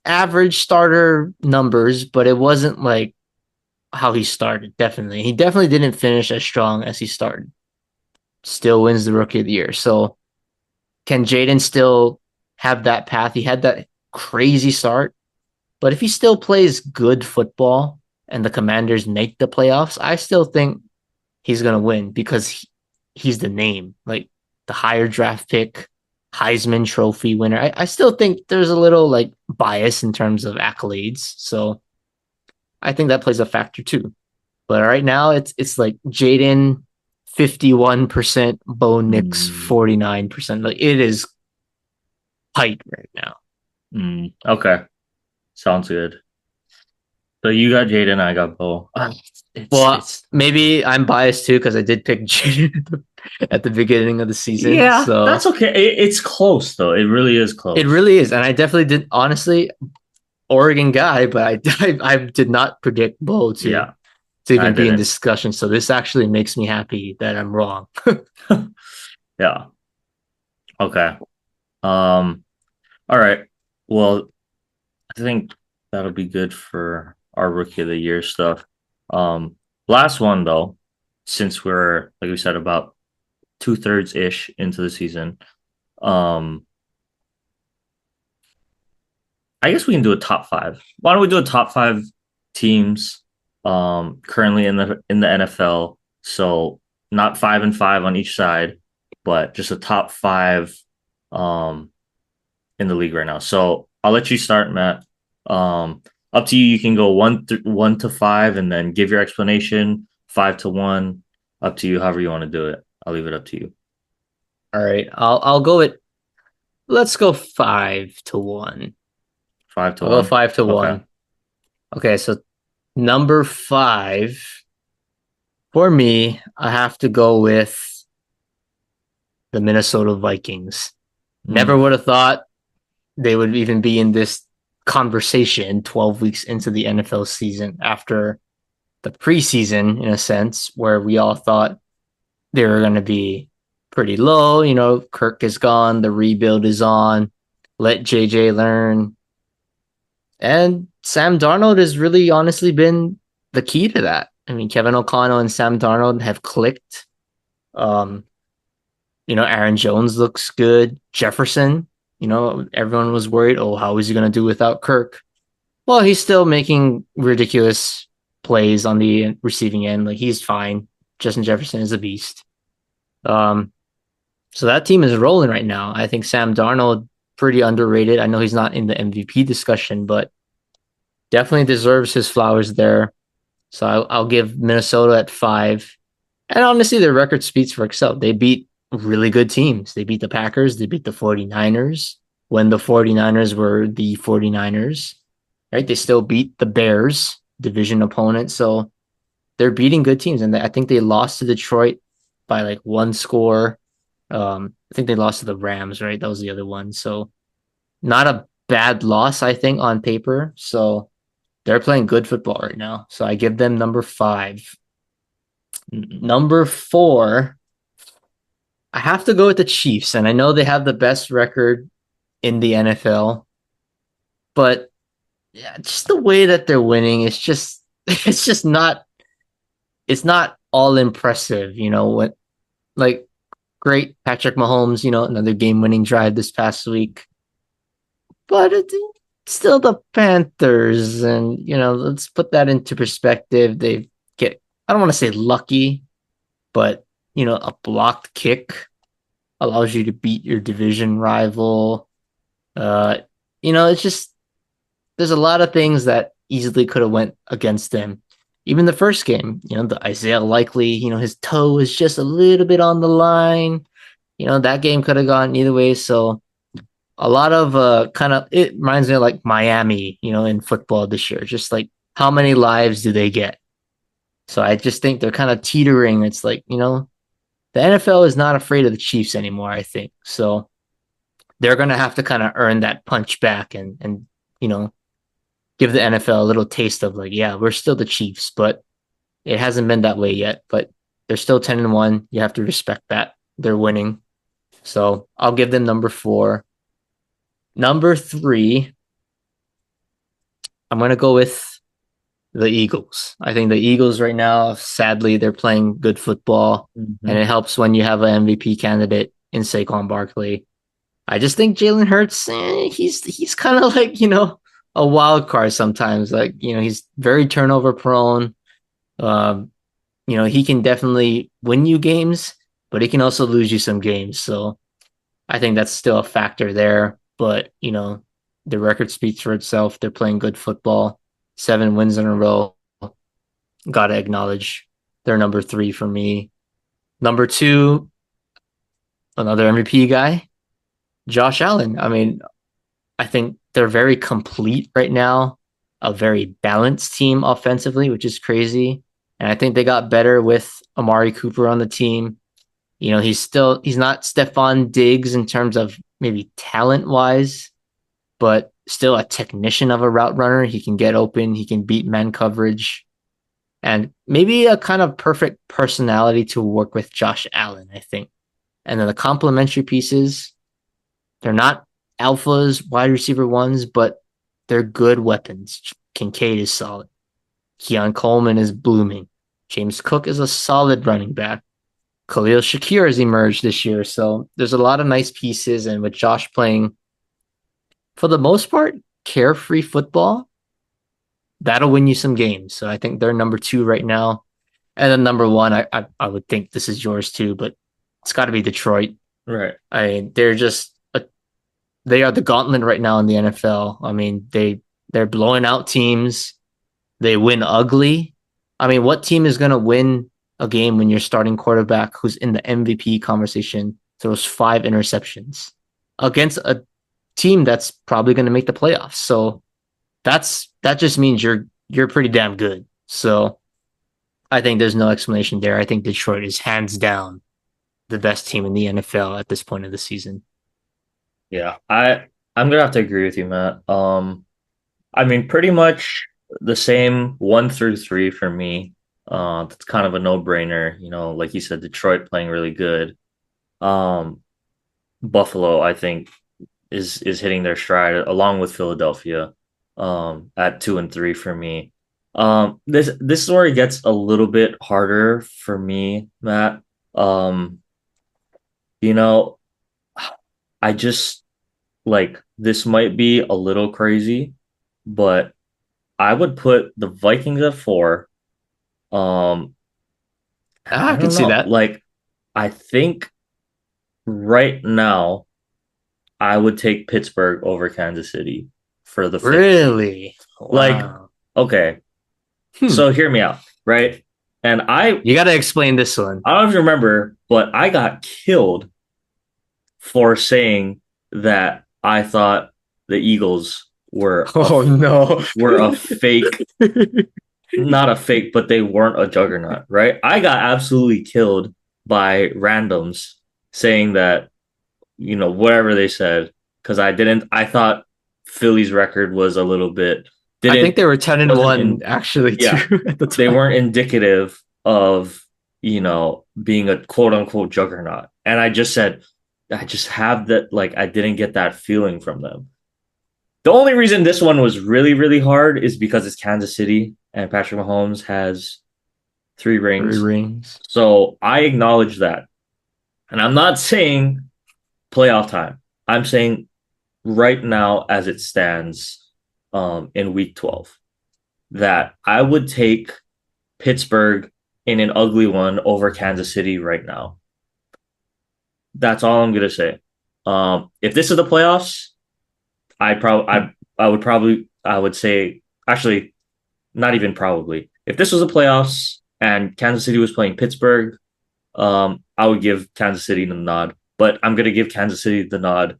average starter numbers, but it wasn't like how he started. He definitely didn't finish as strong as he started. Still wins the Rookie of the Year. So can Jaden still have that path? He had that crazy start, but if he still plays good football and the Commanders make the playoffs, I still think he's going to win because he's the name, like the higher draft pick, Heisman Trophy winner. I still think there's a little like bias in terms of accolades. So I think that plays a factor too. But right now it's like Jaden 51%, Bo Nix Mm, 49%. Like it is tight right now. okay, sounds good. So you got Jaden, I got Bo. Well, It's maybe I'm biased too because I did pick Jaden at the beginning of the season. yeah, that's So okay. It's close though. It really is it close. really is. And I definitely did, honestly, Oregon guy, but I did not predict Bo Yeah, to I even be in didn't. discussion. So this actually makes me happy that I'm wrong. Yeah. Okay. Um. All right. Well, I think that'll be good for our rookie of the year stuff. Last one though, since we're like we said about 2/3 ish into the season. Um, I guess we can do a top five. Why don't we do a top five teams currently in the NFL? So not 5-5 on each side, but just a top five um in the league right now. So I'll let you start, Matt. Up to you. You can go 1 to 5, and then give your explanation. 5 to 1. Up to you. However you want to do it. I'll leave it up to you. All right. I'll go with let's go 5-1. Five to I'll go one. five to Okay. one. Okay, so number five for me, I have to go with the Minnesota Vikings. Never Mm, would have thought they would even be in this conversation 12 weeks into the NFL season after the preseason, in a sense, where we all thought they were going to be pretty low. Kirk is gone, the rebuild is on. Let JJ learn. And Sam Darnold has really honestly been the key to that. I mean, Kevin O'Connell and Sam Darnold have clicked. Um, Aaron Jones looks good. Jefferson, everyone was worried, oh, how is he going to do without Kirk? Well, he's still making ridiculous plays on the receiving end. Like he's fine. Justin Jefferson is a beast. Um, so that team is rolling right now. I think Sam Darnold pretty underrated. I know he's not in the MVP discussion, but definitely deserves his flowers there. So I'll give Minnesota at 5. And honestly, their record speaks for itself. They beat really good teams. They beat the Packers. They beat the 49ers when the 49ers were the 49ers, right? They still beat the Bears, division opponent. So they're beating good teams. And I think they lost to Detroit by like one score. I think they lost to the Rams, right? That was the other one. So not a bad loss, I think, on paper. So they're playing good football right now. So I give them number 5. Number four, I have to go with the Chiefs, and I know they have the best record in the NFL, but yeah, just the way that they're winning, it's just it's just not it's not all impressive, what like great Patrick Mahomes, another game-winning drive this past week. But it's still the Panthers, and let's put that into perspective. They get I don't want to say lucky, but a blocked kick allows you to beat your division rival. Uh, it's just there's a lot of things that easily could have went against them. Even the first game, the Isaiah Likely, his toe was just a little bit on the line. That game could have gone either way. So a lot of kind of it reminds me of like Miami, in football this year. Just like how many lives do they get? So I just think they're kind of teetering. It's like, the NFL is not afraid of the Chiefs anymore, I think. So they're gonna have to kind of earn that punch back and give the NFL a little taste of like, yeah, we're still the Chiefs, but it hasn't been that way yet. But they're still 10-1. You have to respect that. They're winning. So I'll give them number four. Number three, I'm gonna go with the Eagles. I think the Eagles right now, sadly, they're playing good football, and Mm-hmm. it helps when you have an MVP candidate in Saquon Barkley. I just think Jalen Hurts, he's kind of like a wild card sometimes. Like he's very turnover prone. Um, he can definitely win you games, but he can also lose you some games. So I think that's still a factor there. But the record speaks for itself. They're playing good football. 7 wins in a row. Gotta acknowledge they're number three for me. Number two, another MVP guy, Josh Allen. I mean, I think they're very complete right now, a very balanced team offensively, which is crazy. And I think they got better with Amari Cooper on the team. He's not Stephon Diggs in terms of maybe talent wise, but still a technician of a route runner. He can get open, he can beat man coverage, and maybe a kind of perfect personality to work with Josh Allen, I think. And then the complementary pieces, they're not alphas, wide receiver ones, but they're good weapons. Kincaid is solid. Keon Coleman is blooming. James Cook is a solid running back. Khalil Shakir has emerged this year. So there's a lot of nice pieces. And with Josh playing, for the most part, carefree football, that'll win you some games. So I think they're number two right now. And then number one, I would think this is yours too, but it's got to be Detroit. Right. They are the gauntlet right now in the NFL. I mean, they're blowing out teams. They win ugly. I mean, what team is going to win a game when your starting quarterback, who's in the MVP conversation, throws 5 interceptions against a team that's probably going to make the playoffs? So that just means you're pretty damn good. So I think there's no explanation there. I think Detroit is hands down the best team in the NFL at this point of the season. Yeah. I'm gonna have to agree with you, Matt. I mean, pretty much the same 1 through 3 for me. It's kind of a no-brainer. Like you said, Detroit playing really good. Um, Buffalo, I think, is hitting their stride along with Philadelphia. At 2 and 3 for me. This is where it gets a little bit harder for me, Matt. Um, you know, I just like this might be a little crazy, but I would put the Vikings at 4. Um, Ah, I I can don't see know. that. Like, I think right now I would take Pittsburgh over Kansas City for the 5th. Really? Like, Wow. okay, Hmm. so hear me out, right? And You got to explain this one. I don't know if you remember, but I got killed for saying that I thought the Eagles Oh no. were a fake, not a fake, but they weren't a juggernaut, right? I got absolutely killed by randoms saying that, whatever they said, because I thought Philly's record was a little bit, I think didn't, they were 10 and wasn't 1 in, actually yeah, too at the they time. weren't indicative of being a quote unquote juggernaut. And I just said, I just have that, like, I didn't get that feeling from them. The only reason this one was really, really hard is because it's Kansas City and Patrick Mahomes has three Three rings. rings. So I acknowledge that. And I'm not saying playoff time. I'm saying right now, as it stands in week 12, that I would take Pittsburgh in an ugly one over Kansas City right now. That's all I'm gonna say. If this is the playoffs, I would say, actually, not even probably. If this was the playoffs and Kansas City was playing Pittsburgh, I would give Kansas City the nod. But I'm gonna give Kansas City the nod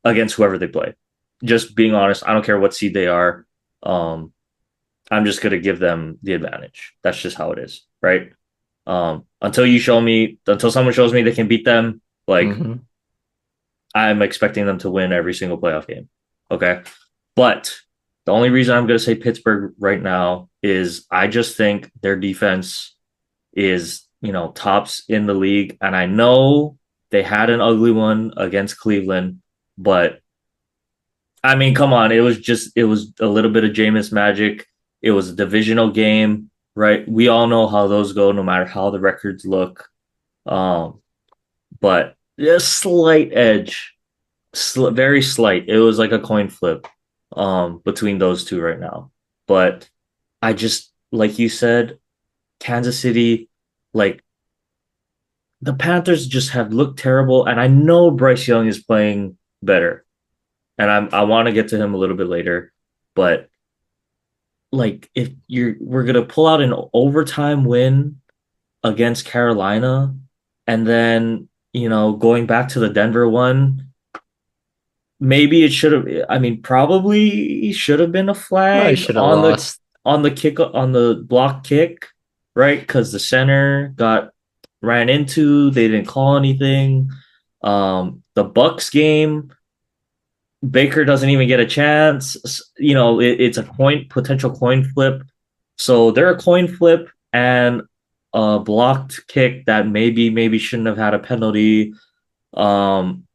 against whoever they play. Just being honest, I don't care what seed they are. Um, I'm just gonna give them the advantage. That's just how it is, right? Until someone shows me they can beat them, like, Mm-hmm. I'm expecting them to win every single playoff game. Okay. But the only reason I'm going to say Pittsburgh right now is I just think their defense is, tops in the league. And I know they had an ugly one against Cleveland, but I mean, come on. It was a little bit of Jameis magic. It was a divisional game, right? We all know how those go, no matter how the records look. Um, but a slight edge, very slight. It was like a coin flip between those two right now. But I just, like you said, Kansas City, like, the Panthers just have looked terrible, and I know Bryce Young is playing better, and I want to get to him a little bit later, but like, if we're gonna pull out an overtime win against Carolina, and then going back to the Denver one, maybe it should have, I mean, probably should have been a Probably flag should have lost. on the block kick, right? Because the center got ran into, they didn't call anything. The Bucks game, Baker doesn't even get a chance. It's a potential coin flip. So they're a coin flip and a blocked kick that maybe shouldn't have had a penalty. Um,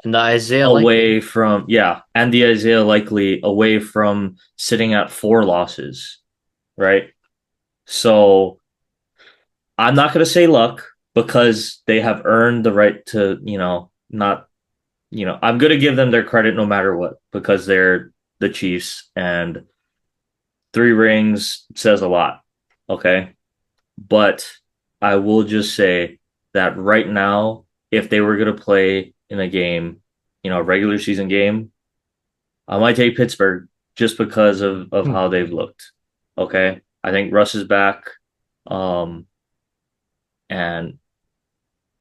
And the Isaiah Away Likely. from, yeah, and the Isaiah Likely away from sitting at four losses, right? So I'm not going to say luck because they have earned the right to, not, I'm going to give them their credit no matter what because they're the Chiefs and three rings says a lot. Okay. But I will just say that right now, if they were going to play in a game, a regular season game, I might take Pittsburgh just because of Hmm. how they've looked. Okay. I think Russ is back. Um, and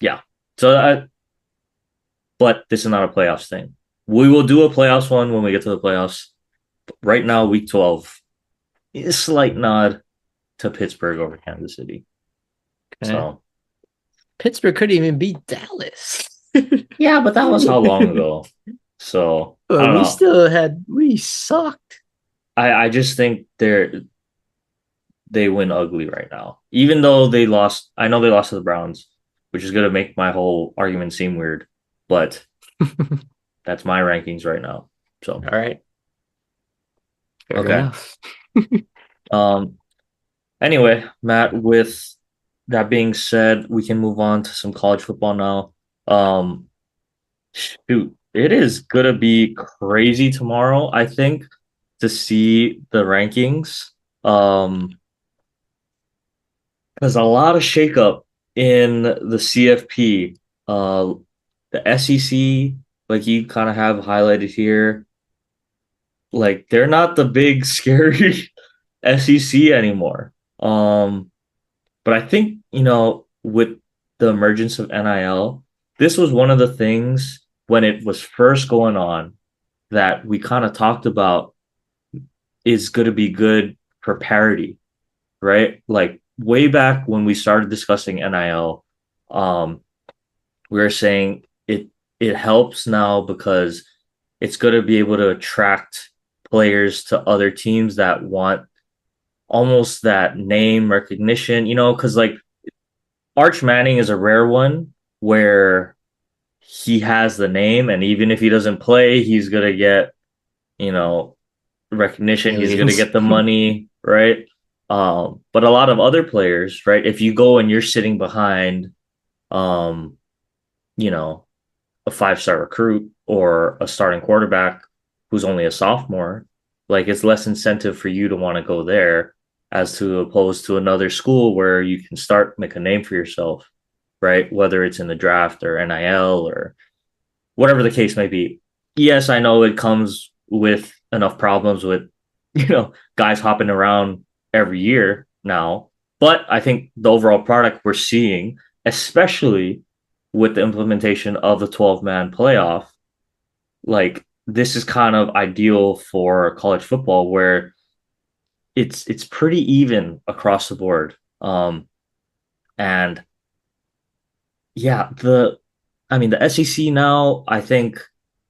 yeah. So but this is not a playoffs thing. We will do a playoffs one when we get to the playoffs. But right now, week 12, a slight nod to Pittsburgh over Kansas City. Okay. So Pittsburgh couldn't even beat Dallas. yeah, but that was how long ago? So I But don't know. we sucked. I just think they win ugly right now. Even though they lost, I know they lost to the Browns, which is gonna make my whole argument seem weird, but that's my rankings right now. So All right. Fair okay. enough. Um anyway, Matt, with that being said, we can move on to some college football now. Shoot, it is gonna be crazy tomorrow, I think, to see the rankings. Um There's a lot of shakeup in the CFP. The SEC, like you kind of have highlighted here, like they're not the big scary SEC anymore. But I think, with the emergence of NIL, this was one of the things when it was first going on that we kind of talked about is going to be good for parity, right? Like way back when we started discussing NIL, um, we were saying it helps now because it's going to be able to attract players to other teams that want almost that name recognition, because like Arch Manning is a rare one where he has the name, and even if he doesn't play, he's gonna get, you know, recognition. He's gonna Millions. get the money, right? But a lot of other players, right? If you go and you're sitting behind, um, you know, a 5-star recruit or a starting quarterback who's only a sophomore, like it's less incentive for you to want to go there as to opposed to another school where you can start make a name for yourself, right? Whether it's in the draft or NIL or whatever the case may be. Yes, I know it comes with enough problems with, guys hopping around every year now, but I think the overall product we're seeing, especially with the implementation of the 12-man playoff, like this is kind of ideal for college football where it's pretty even across the board. And yeah, the SEC now, I think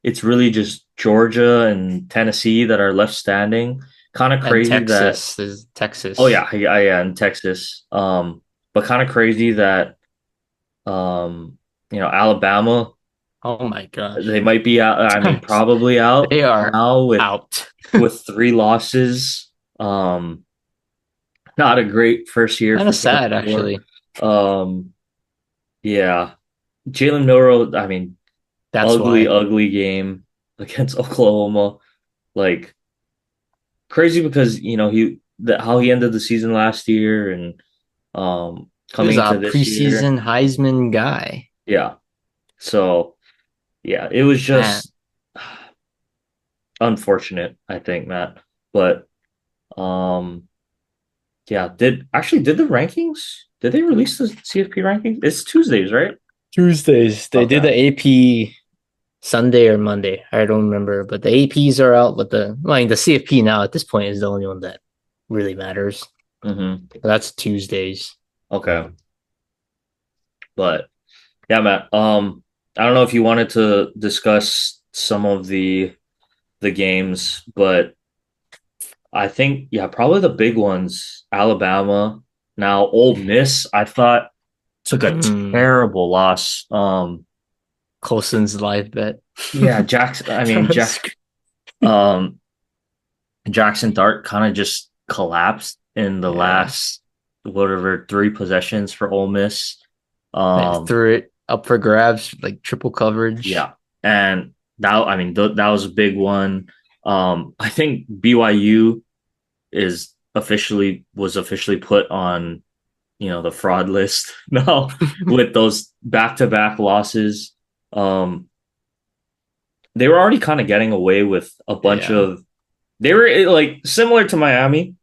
it's really just Georgia and Tennessee that are left standing. Kind of And crazy that, Texas is oh Texas. yeah, in Texas. But kind of crazy that Alabama, Oh my they gosh. might be out. I mean, probably out They are now out. with 3 losses. Um, Not a great first year Kind for of Kellen sad, Moore. actually. Um, yeah, Jalen Milroe. I mean, That's ugly, why. ugly game against Oklahoma. Like crazy because how he ended the season last year and He was coming into a this year. preseason Heisman guy. Yeah. So yeah, it was Man, just unfortunate, I think, Matt. But um yeah, did the rankings? Did they release the CFP rankings? It's Tuesdays, right? Tuesdays. They did Okay. the AP Sunday or Monday. I don't remember, but the APs are out. But the CFP now at this point is the only one that really matters. Mm-hmm. That's Tuesdays. Okay. But yeah, Matt. I don't know if you wanted to discuss some of the games, but I think yeah, probably the big ones. Alabama. Now, Ole Miss, I thought took a Mm, terrible loss. Colson's live bet. Yeah, Jackson. I mean, um, Jackson Dart kind of just collapsed in the Yeah, last whatever 3 possessions for Ole Miss. they Um, threw it up for grabs, like triple coverage. yeah, and that was a big one. I think BYU was officially put on the fraud list now with those back-to-back losses. Um, they were already kind of getting away with a bunch Yeah, of they were like similar to Miami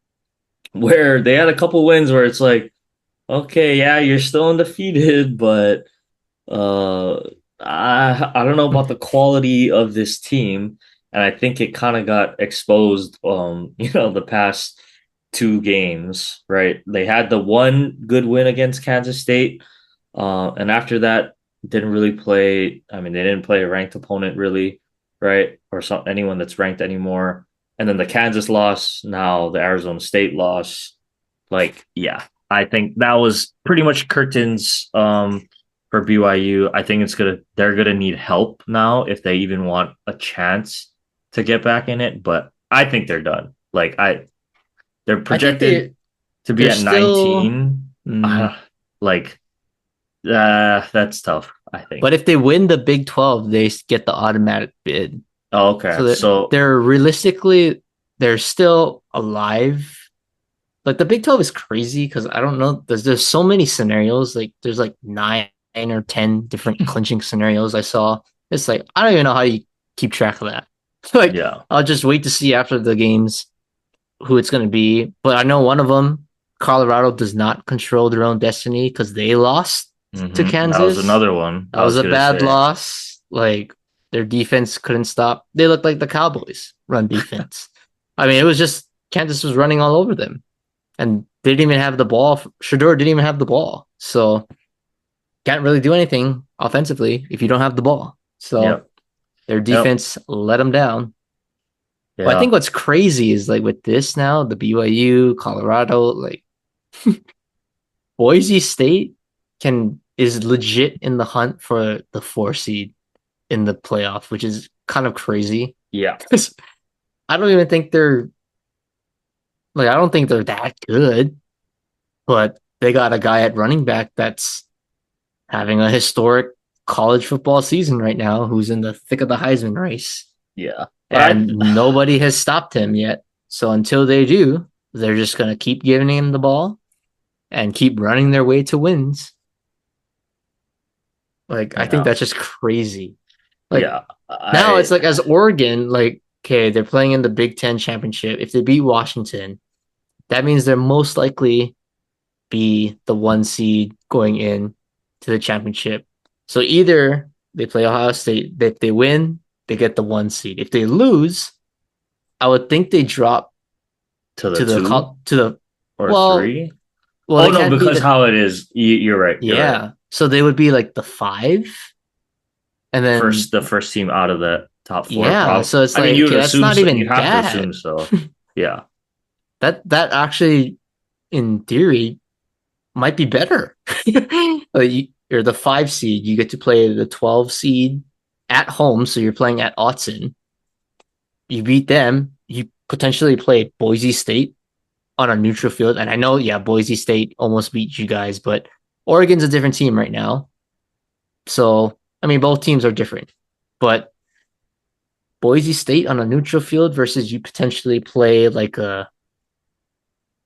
where they had a couple wins where it's like, okay, yeah, you're still undefeated, but uh I don't know about the quality of this team. And I think it kind of got exposed the past 2 games, right? They had the one good win against Kansas State. And after that, didn't really play. I mean, they didn't play a ranked opponent really, right? Or anyone that's ranked anymore. And then the Kansas loss, now the Arizona State loss. Like, yeah, I think that was pretty much curtains for BYU. I think they're gonna need help now if they even want a chance to get back in it. But I think they're done. They're I think projected to be they're at still. 19. Mm, Like that's tough, I think. but if they win the Big 12, they get the automatic bid. Oh, okay. So So they're realistically they're still alive. Like the Big 12 is crazy because I don't know. There's so many scenarios. Like there's like 9 or 10 different clinching scenarios I saw. It's like I don't even know how you keep track of that. Like yeah. I'll just wait to see after the games who it's gonna be. But I know one of them, Colorado, does not control their own destiny because they lost to That was Kansas. another one That I was was a gonna bad say. loss. Like their defense couldn't stop. They looked like the Cowboys run defense. I mean, it was just Kansas was running all over them, and they didn't even have the ball. Shador didn't even have the ball, so can't really do anything offensively if you don't have the ball. So Yep. their Yep. defense let them down. But I think Yeah. what's crazy is like with this now, the BYU, Colorado, like Boise State. can is legit in the hunt for the 4 seed in the playoff, which is kind of crazy. Yeah. Because I don't even think they're I don't think they're that good, but they got a guy at running back that's having a historic college football season right now who's in the thick of the Heisman race. Yeah. But And nobody has stopped him yet. So until they do, they're just going to keep giving him the ball and keep running their way to wins. I think yeah. that's just crazy. Like, Yeah. now it's I like, as Oregon, okay, they're playing in the Big Ten championship. If they beat Washington, that means they're most likely be the 1 seed going in to the championship. So either they play Ohio State, if they win, they get the 1 seed. If they lose, I would think they drop to the to the two to the or well, three. they Oh no, can't be because the how it is, you're right. You're right. yeah. So they would be like the 5, and then The first team out of the top four, yeah. probably. So it's I mean, like, you would okay, that's assume not so, you'd even have to assume bad. so. Yeah. That actually, in theory, might be better. You're the 5 seed. You get to play the 12 seed at home, so you're playing at Autzen. You beat them. You potentially play Boise State on a neutral field, and I know, yeah, Boise State almost beat you guys, but Oregon's a different team right now. So I mean, both teams are different, but Boise State on a neutral field versus you potentially play like a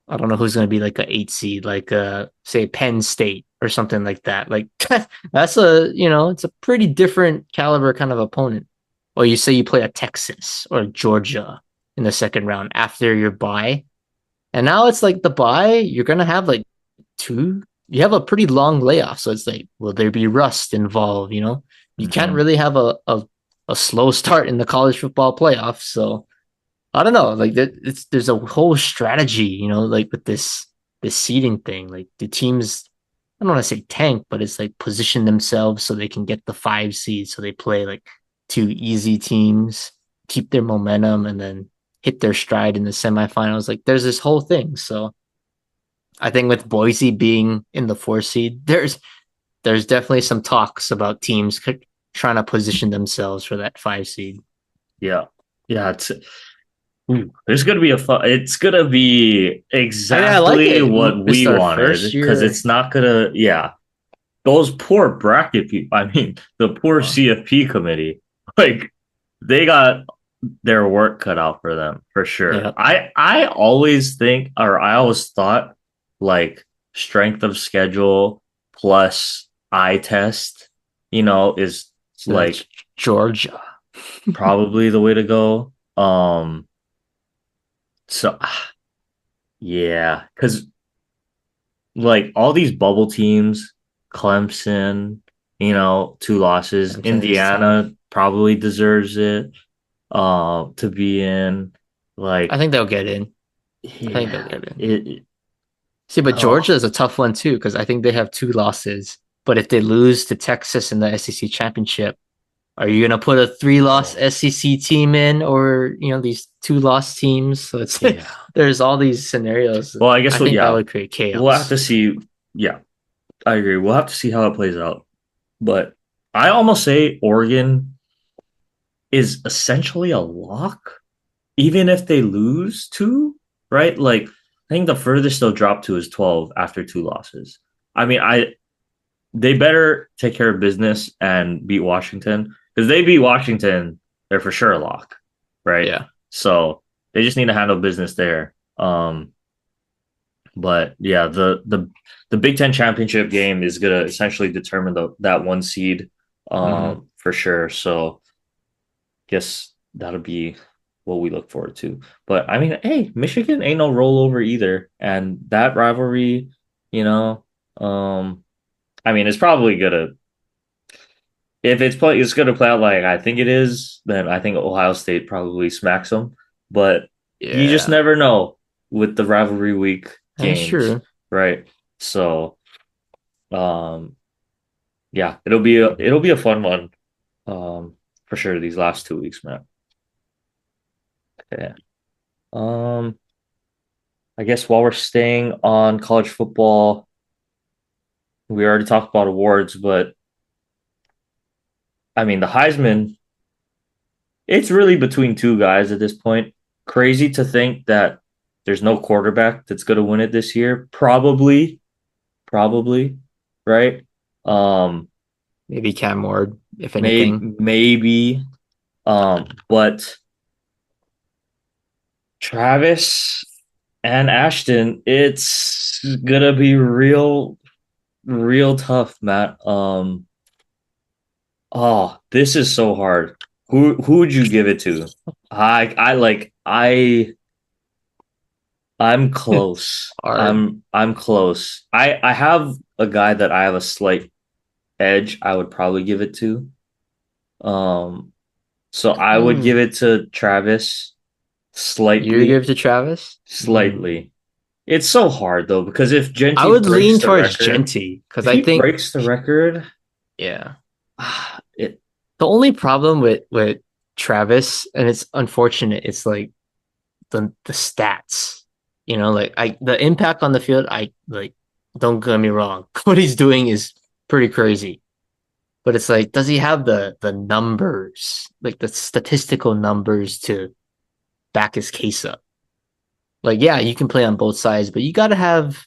I don't know who's going to be like a 8 seed, like say Penn State or something like that. Like that's it's a pretty different caliber kind of opponent. Or you say you play a Texas or Georgia in the second round after your bye, and now it's like the bye you're gonna have like two. You have a pretty long layoff, so it's like, will there be rust involved? You can't Hmm. really have a slow start in the college football playoffs. So I don't know. There's a whole strategy, like with this seeding thing. Like the teams, I don't want to say tank, but it's like position themselves so they can get the 5 seed. So they play like two easy teams, keep their momentum, and then hit their stride in the semifinals. Like there's this whole thing. So I think with Boise being in the 4 seed, there's definitely some talks about teams trying to position themselves for that 5 seed. Yeah. Yeah. There's gonna be a fun. It's gonna be I like exactly it. what It's we our wanted first because year. it's not gonna. Yeah, those poor bracket people. I mean, the poor Uh, CFP committee. Like they got their work cut out for them for sure. yeah, I always think, or I always thought, like strength of schedule plus eye test, is so that's like Georgia. probably the way to go. So yeah, because like all these bubble teams, Clemson, 2 losses. Clemson is tough. Indiana probably deserves it to be in. I Like, think they'll get in. I think they'll yeah, get in. it See, but oh Georgia is a tough one too because I think they have 2 losses. But if they lose to Texas in the SEC championship, are you gonna put a 3-loss oh SEC team in, or these 2-loss teams? So it's yeah. there's all these scenarios. Well, I guess I think that yeah, would create we'll have chaos. to see. Yeah, I agree. We'll have to see how it plays out. But I almost say Oregon is essentially a lock, even if they lose two, right? Like I think the furthest they'll drop to is 12 after 2 losses. I mean, they better take care of business and beat Washington because they beat Washington, they're for sure a lock, right? Yeah. So they just need to handle business there. But yeah, the Big Ten championship game is gonna essentially determine that 1 seed, Mm-hmm. for sure. So guess that'll be what we look forward to. But I mean, hey, Michigan ain't no rollover either, and that rivalry, you know, um, I mean, it's probably gonna if it's gonna play out like I think it is, then I think Ohio State probably smacks them. But you just Yeah. never know with the rivalry week That's games, true. right? So, um, yeah, it'll be a fun one, for sure. These last 2 weeks, man. Okay. Um, I guess while we're staying on college football, we already talked about awards, but I mean the Heisman, it's really between two guys at this point. Crazy to think that there's no quarterback that's going to win it this year. Probably, right? Um, Maybe Cam Ward, if anything. maybe, but Travis and Ashton, it's gonna be real tough, Matt. Oh, this is so hard. Who would you give it to? I'm close. Hard. I'm close. I have a guy that I have a slight edge. I would probably give it to. Um, so I would give Mm. it to Travis You slightly, give to Travis? Mm. slightly. It's so hard though because if I Genty would lean breaks the towards record, Genty because if I he think, breaks the record, yeah. it The only problem with Travis, and it's unfortunate, it's like the stats. You know, like I the impact on the field, I like don't get me wrong. What he's doing is pretty crazy. But it's like, does he have the numbers, like the statistical numbers to back his case up? Like, yeah, you can play on both sides, but you gotta have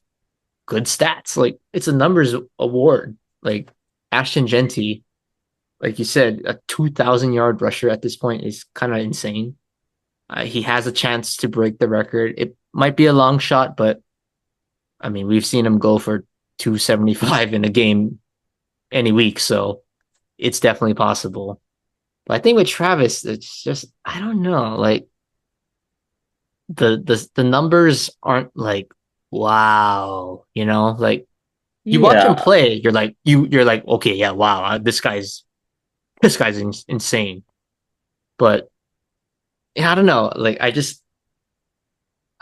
good stats. Like it's a numbers award. Like Ashton Genty, like you said, a 2,000 yard rusher at this point is kind of insane. He has a chance to break the record. It might be a long shot, but I mean, we've seen him go for 275 in a game any week, so it's definitely possible. But I think with Travis, it's just I don't know. Like the numbers aren't like wow, you know. Like you watch him yeah, play, you're like okay, yeah, wow, this guy's insane. But yeah, I don't know. Like I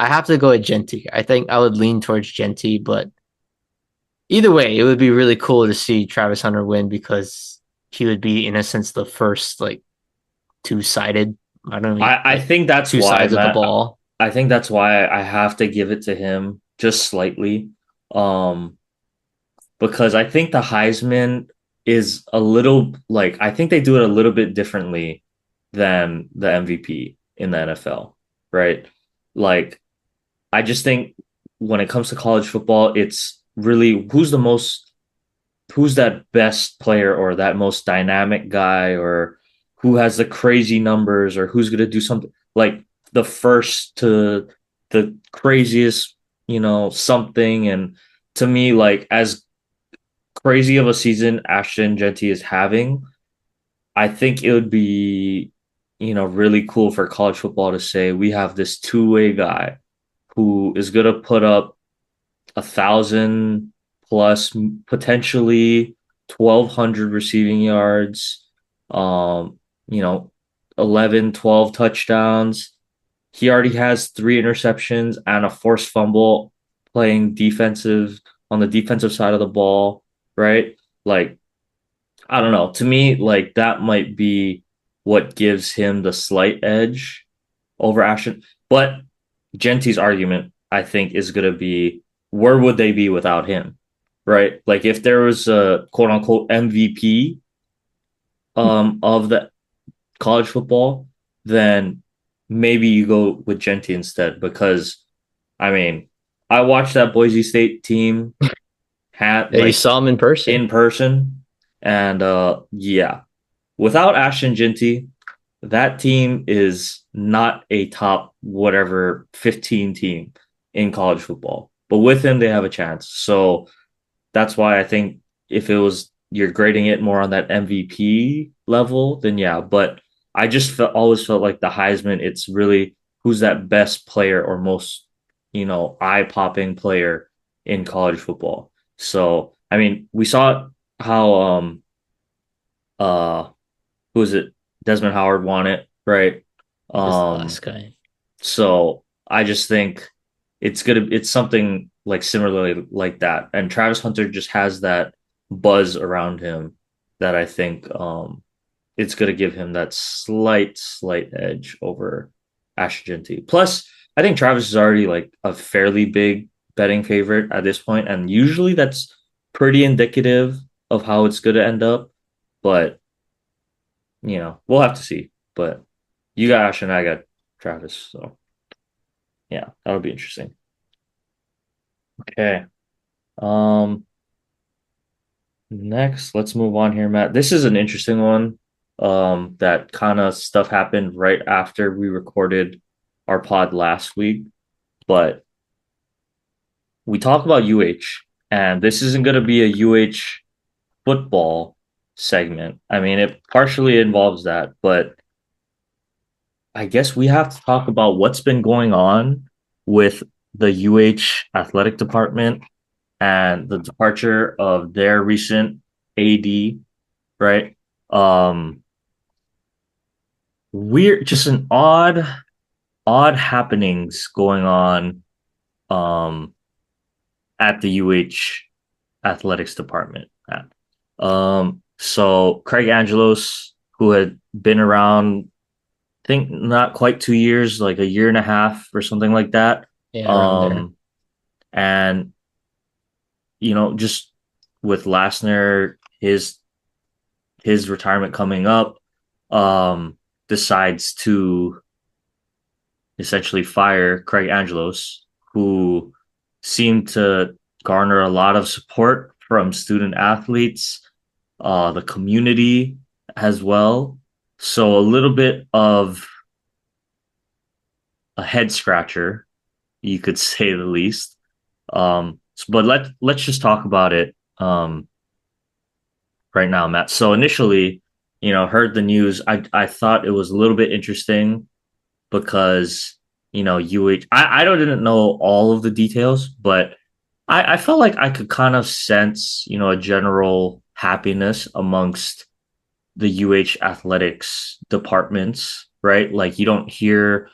have to go with Genty. I think I would lean towards Genty, but either way, it would be really cool to see Travis Hunter win because he would be, in a sense, the first like two sided. I don't mean I like think that's two why, sides of the Matt. ball. I think that's why I have to give it to him just slightly. Um, because I think the Heisman is a little like I think they do it a little bit differently than the MVP in the NFL, right? Like I just think when it comes to college football, it's really who's that best player or that most dynamic guy or who has the crazy numbers or who's going to do something like the first to the craziest, something. And to me, like as crazy of a season Ashton Genty is having, I think it would be, really cool for college football to say we have this two-way guy who is going to put up 1,000 plus, potentially 1,200 receiving yards, um, you know, 11, 12 touchdowns. He already has three interceptions and a forced fumble playing defensive on the defensive side of the ball, right? Like, I don't know. To me, like that might be what gives him the slight edge over Ashton. But Genty's argument, I think, is going to be where would they be without him, right? Like if there was a quote unquote MVP of the college football, then maybe you go with Genty instead because I mean I watched that Boise State team had Yeah, you like saw him in person. in person, and yeah, without Ashton Genty, that team is not a top whatever 15 team in college football. But with him, they have a chance. So that's why I think if it was you're grading it more on that MVP level, then yeah. But I just always felt like the Heisman, it's really who's that best player or most, eye popping player in college football. So I mean, we saw how uh who is it? Desmond Howard won it, right? Was the last Um, guy. so I just think it's something like similarly like that. And Travis Hunter just has that buzz around him that I think it's gonna give him that slight edge over Ash Genty. Plus, I think Travis is already like a fairly big betting favorite at this point, and usually that's pretty indicative of how it's going to end up. But, we'll have to see. But you got Ash and I got Travis. So, yeah, that'll be interesting. Okay. Um, Next, let's move on here, Matt. This is an interesting one. That kind of stuff happened right after we recorded our pod last week, but we talked about UH, and this isn't going to be a UH football segment. I mean, it partially involves that, but I guess we have to talk about what's been going on with the UH athletic department and the departure of their recent AD, right? Um, Weird, just an odd happenings going on um at the UH athletics department. So Craig Angelos, who had been around, I think not quite 2 years, like a year and a half or something like that. Yeah, around there. Um, and just with Lassner, his retirement coming up, um, decides to essentially fire Craig Angelos, who seemed to garner a lot of support from student athletes, the community as well. So a little bit of a head scratcher, you could say the least. But let's just talk about it right now, Matt. So initially, heard the news. I thought it was a little bit interesting because I don't didn't know all of the details, but I felt like I could kind of sense a general happiness amongst the UH athletics departments, right? Like you don't hear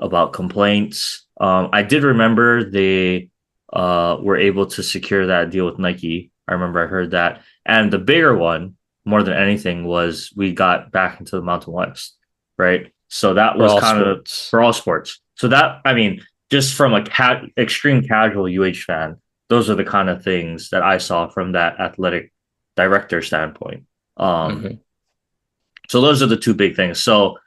about complaints. I did remember they were able to secure that deal with Nike. I remember I heard that, and the bigger one, more than anything, was we got back into the Mountain West, right? So that For was all kind of sports. for all sports. So that I mean, just from a extreme casual UH fan, those are the kind of things that I saw from that athletic director standpoint. Um, Hmm. so those are the two big things. So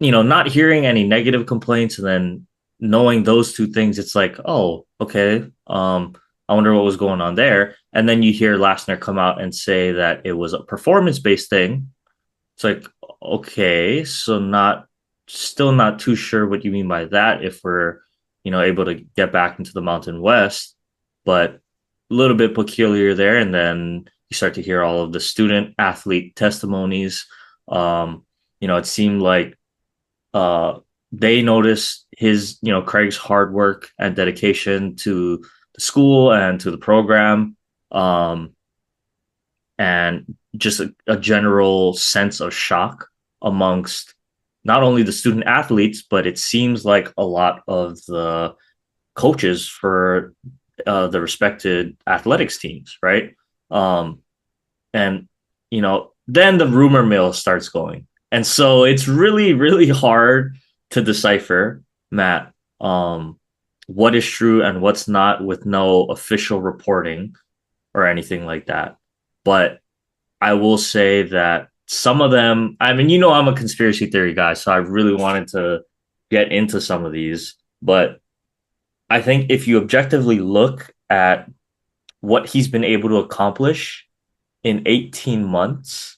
not hearing any negative complaints and then knowing those two things, it's like, oh, okay. I wonder what was going on there. And then you hear Lassner come out and say that it was a performance based thing. It's like, okay, so still not too sure what you mean by that if we're, able to get back into the Mountain West, but a little bit peculiar there. And then you start to hear all of the student athlete testimonies. It seemed like uh, they noticed Craig's hard work and dedication to the school and to the program, um, and just a general sense of shock amongst not only the student athletes, but it seems like a lot of the coaches for the respected athletics teams, right? Um, and then the rumor mill starts going, and so it's really really hard to decipher, Matt, what is true and what's not with no official reporting or anything like that. But I will say that some of them, I mean, I'm a conspiracy theory guy, so I really wanted to get into some of these, but I think if you objectively look at what he's been able to accomplish in 18 months,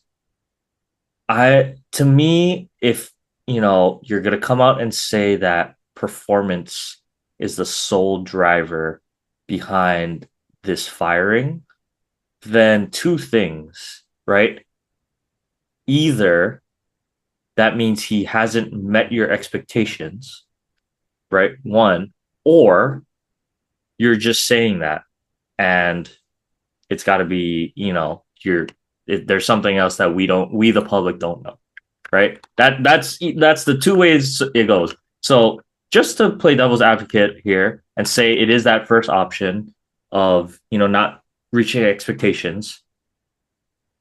to me, if you're gonna come out and say that performance is the sole driver behind this firing, then two things, right? Either that means he hasn't met your expectations, right? One, or you're just saying that and it's got to be, there's something else that we the public don't know, right? That's the two ways it goes. So just to play devil's advocate here and say it is that first option of not reaching expectations.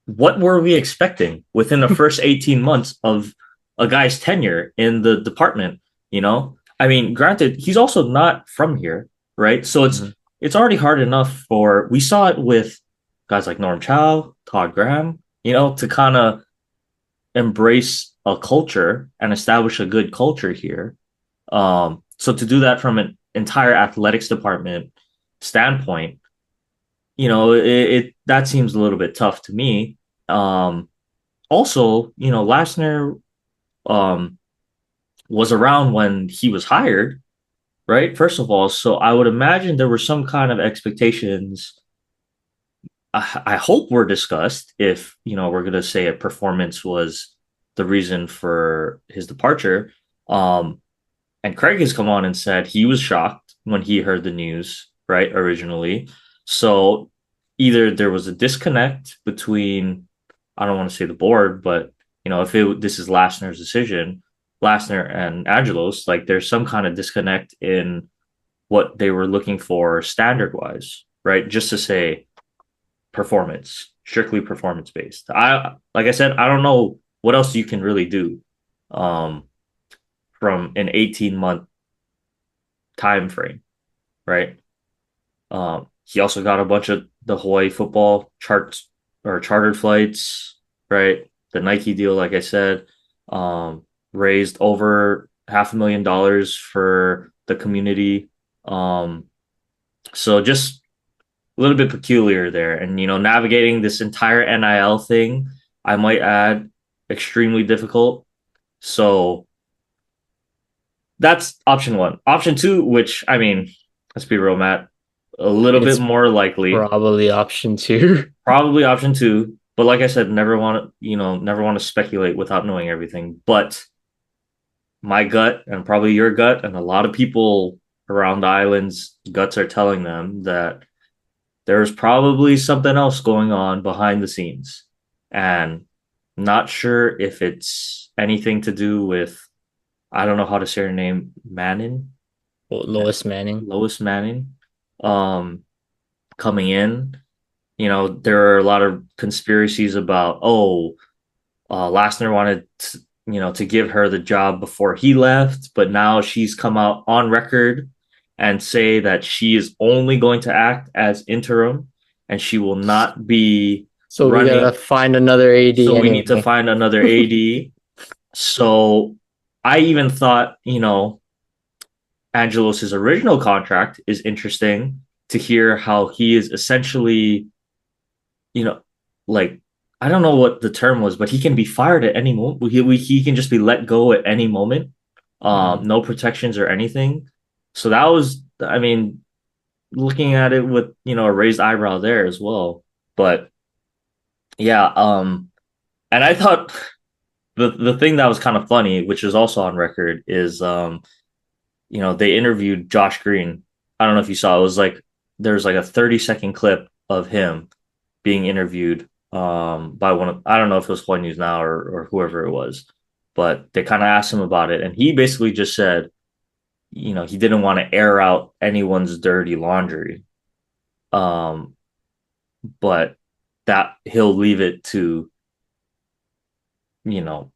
What were we expecting within the first 18 months of a guy's tenure in the department? I mean, granted, he's also not from here, right? So it's Hmm. it's already hard enough for we saw it with guys like Norm Chow, Todd Graham, to kind of embrace a culture and establish a good culture here. So to do that from an entire athletics department standpoint, it that seems a little bit tough to me. Um, Also, Lassner um, was around when he was hired, right? First of all, so I would imagine there were some kind of expectations. I hope were discussed if we're gonna say a performance was the reason for his departure. Um, and Craig has come on and said he was shocked when he heard the news, right, originally. So either there was a disconnect between, I don't want to say the board, but if this is Lassner's decision, Lassner and Angelos, like there's some kind of disconnect in what they were looking for standard wise, right? Just to say performance, strictly performance based. Like I said, I don't know what else you can really do um, from an 18-month time frame, right? He also got a bunch of the Hawaii football charts or chartered flights, right? The Nike deal, like I said, raised over $500,000 for the community. Um, so just a little bit peculiar there. And, navigating this entire NIL thing, I might add, extremely difficult. So that's option one. Option two, which, I mean, let's be real, Matt, a little bit It's more likely, probably option two. probably option two. But like I said, never want to speculate without knowing everything. But my gut and probably your gut and a lot of people around the island's guts are telling them that there's probably something else going on behind the scenes. And not sure if it's anything to do with, I don't know how to say her name, Manning, Lois Manning. Lois Manning, um, coming in. There are a lot of conspiracies about, Lassner wanted to give her the job before he left, but now she's come out on record and say that she is only going to act as interim and she will not be So we gotta running. find another AD So we need to anyway. find another AD. So I even thought, Angelos's original contract is interesting to hear how he is essentially, you know, like I don't know what the term was, but he can be fired at any moment. He can just be let go at any moment. Mhm. No protections or anything. So that was, I mean, looking at it with a raised eyebrow there as well. But yeah, and I thought the thing that was kind of funny, which is also on record, is they interviewed Josh Green. I don't know if you saw. It was like there's like a 30-second clip of him being interviewed by one of, I don't know if it was Hawaii News Now or whoever it was, but they kind of asked him about it, and he basically just said, he didn't want to air out anyone's dirty laundry, um, but that he'll leave it to, you know,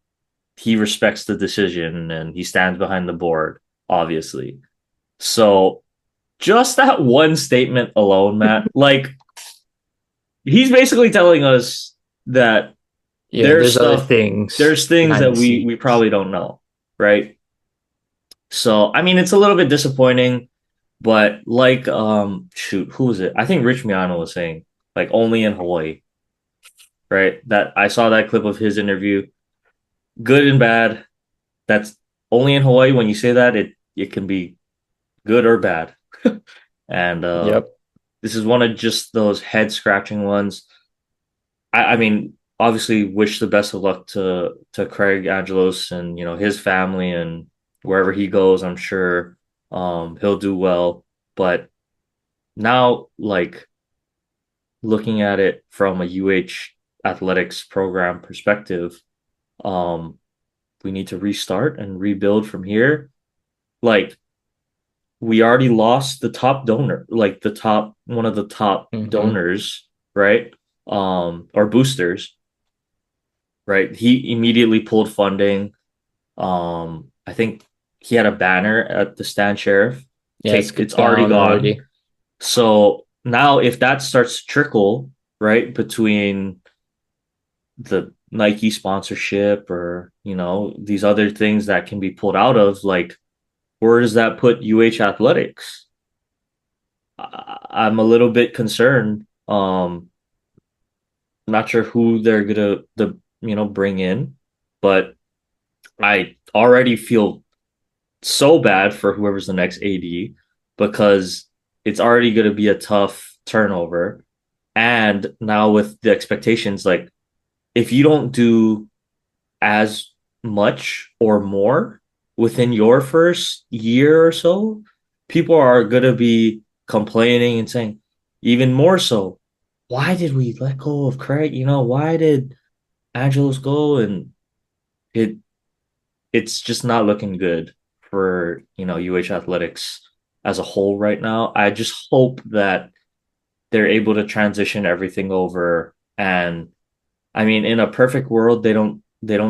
he respects the decision and he stands behind the board, obviously. So just that one statement alone, Matt, like he's basically telling us that Yeah, there's there's other stuff, things there's things behind that the we scenes. probably don't know, right? So I mean, it's a little bit disappointing, but like, shoot, who was it? I think Rich Miano was saying like only in Hawaii, right? That I saw that clip of his interview, good and bad. That's only in Hawaii. When you say that, it can be good or bad, and Yep. this is one of just those head scratching ones. I mean, obviously, wish the best of luck to Craig Angelos and his family and wherever he goes. I'm sure he'll do well. But now, like looking at it from a UH athletics program perspective, um, we need to restart and rebuild from here. Like we already lost the top donor, like the top one of the top Hmm. donors, right? Or boosters, right? He immediately pulled funding. I think he had a banner at the stand sheriff. Yeah, it's It's already down gone. already. So now if that starts to trickle, right? Between the Nike sponsorship or, these other things that can be pulled out of, like, where does that put UH athletics? I'm a little bit concerned. Not sure who they're bring in, but I already feel so bad for whoever's the next AD because it's already gonna be a tough turnover. And now with the expectations, like if you don't do as much or more within your first year or so, people are gonna be complaining and saying, even more so, why did we let go of Craig? Why did Angelos go? And it it's just not looking good for UH athletics as a whole right now. I just hope that they're able to transition everything over. And I mean, in a perfect world, they don't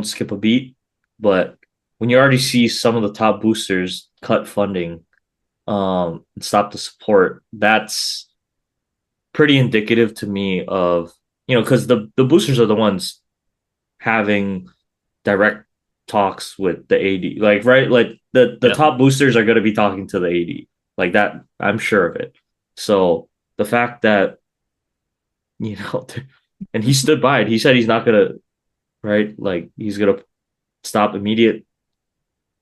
skip a beat. But when you already see some of the top boosters cut funding, and stop the support, that's pretty indicative to me of, because the boosters are the ones having direct talks with the AD. Like, right, like the Yeah. top boosters are going to be talking to the AD. Like that, I'm sure of it. So the fact that, you know, and he stood by it. He said he's not going to, right? Like he's going to stop immediate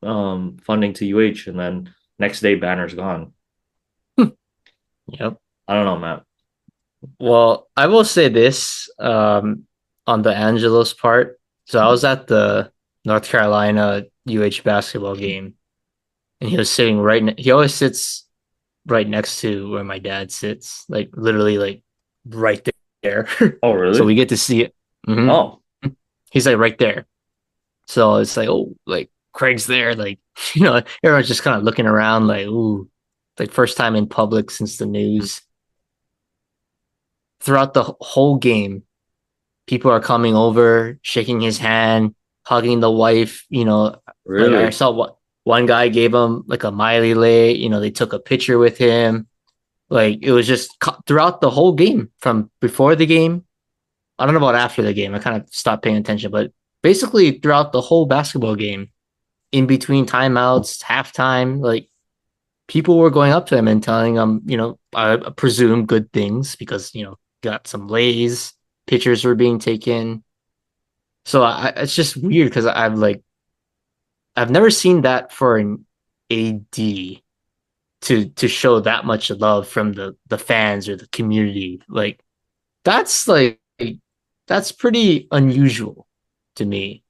funding to UH, and then next day banner's gone. Yep. I don't know, Matt. Well, I will say this on the Angelos part. So I was at the North Carolina UH basketball game, and he was sitting he always sits right next to where my dad sits, like literally like right there. Oh, So we really? get to see it. Mhm. Oh, He's like right there. So it's like, oh, like Craig's there. Like, everyone's just kind of looking around, like, ooh, like first time in public since the news. Throughout the whole game, people are coming over, shaking his hand, hugging the wife. Like I really? saw what one guy gave him like a Miley lay. They took a picture with him. Like it was just throughout the whole game, from before the game. I don't know about after the game. I kind of stopped paying attention, but basically throughout the whole basketball game, in between timeouts, halftime, like people were going up to him and telling him, I presume good things because, got some lays, pictures were being taken. So it's just weird because I've never seen that for an AD to show that much love from the fans or the community. That's like that's pretty unusual to me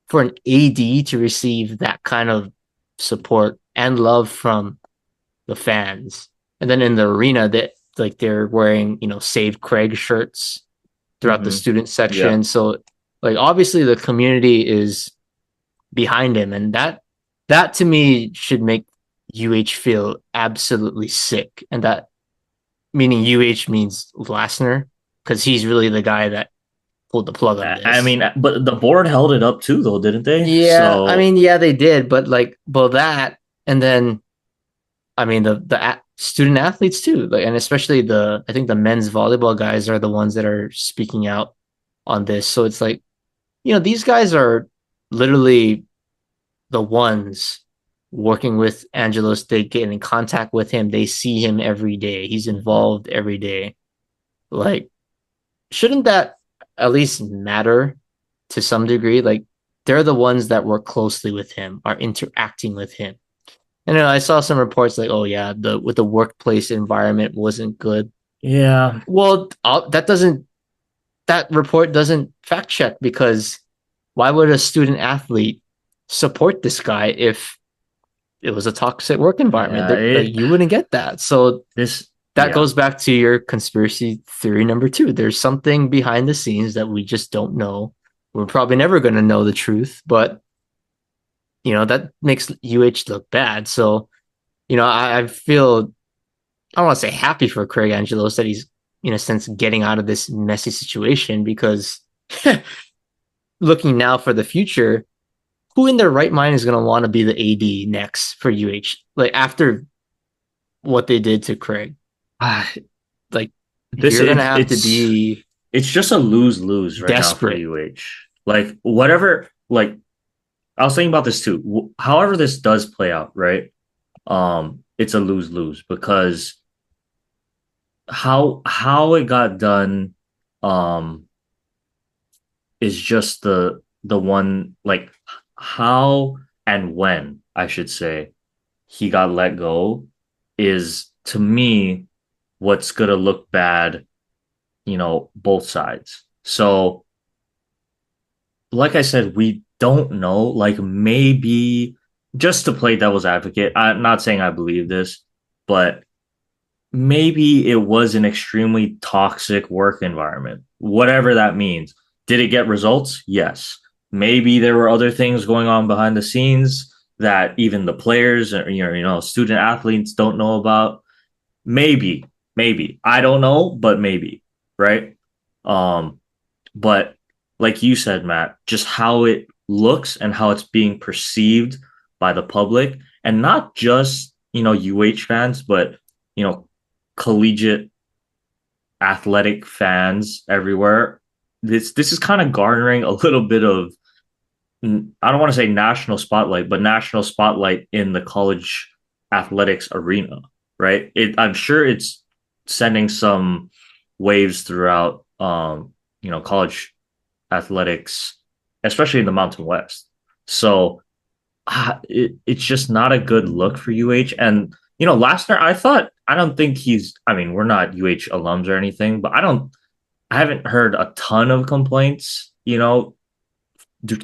for an AD to receive that kind of support and love from the fans. And then in the arena that like they're wearing, Save Craig shirts throughout the Mm-hmm. student Yeah. section. So like obviously the community is behind him, and that to me should make UH feel absolutely sick. And that meaning UH means Glasner, because he's really the guy that pulled the plug on I this. mean, but the board held it up too, though, didn't they? Yeah, I So mean, yeah, they did, but like, well, that, and then I mean the student athletes too, like, and especially I think the men's volleyball guys are the ones that are speaking out on this. So it's like, these guys are literally the ones working with Angelos. They get in contact with him. They see him every day. He's involved every day. Like, shouldn't that at least matter to some degree? Like, they're the ones that work closely with him, are interacting with him. And I saw some reports like, oh yeah, the workplace environment wasn't good. yeah, Well, that report doesn't fact check, because why would a student athlete support this guy if it was a toxic work environment? yeah, Like, you wouldn't get that. So this, that yeah, goes back to your conspiracy theory number two. There's something behind the scenes that we just don't know. We're probably never going to know the truth, but that makes UH look bad. So, I feel, I don't want to say happy for Craig Angelos that he's, in a sense, getting out of this messy situation, because looking now for the future, who in their right mind is going to want to be the AD next for UH? Like after what they did to Craig, Ah, like this you're going to have to it's be. it's just a lose lose right now for Desperate. UH. Like whatever, like I was thinking about this too. However, this does play out, right? It's a lose lose because how it got done, um, is just the one like how and when I should say he got let go is to me what's gonna look bad, both sides. So like I said, we don't know. Like maybe just to play devil's advocate, I'm not saying I believe this, but maybe it was an extremely toxic work environment, whatever that means. Did it get results? Yes. Maybe there were other things going on behind the scenes that even the players or student athletes don't know about. Maybe I don't know, but maybe, right? Um, but like you said, Matt, just how it looks and how it's being perceived by the public, and not just UH fans, but you know collegiate athletic fans everywhere. This is kind of garnering a little bit of, I don't want to say national spotlight, but national spotlight in the college athletics arena, right? I'm sure it's sending some waves throughout, college athletics, especially in the Mountain West. So it's just not a good look for UH. And Lastner, I don't think he's. I mean, we're not UH alums or anything, but I haven't heard a ton of complaints,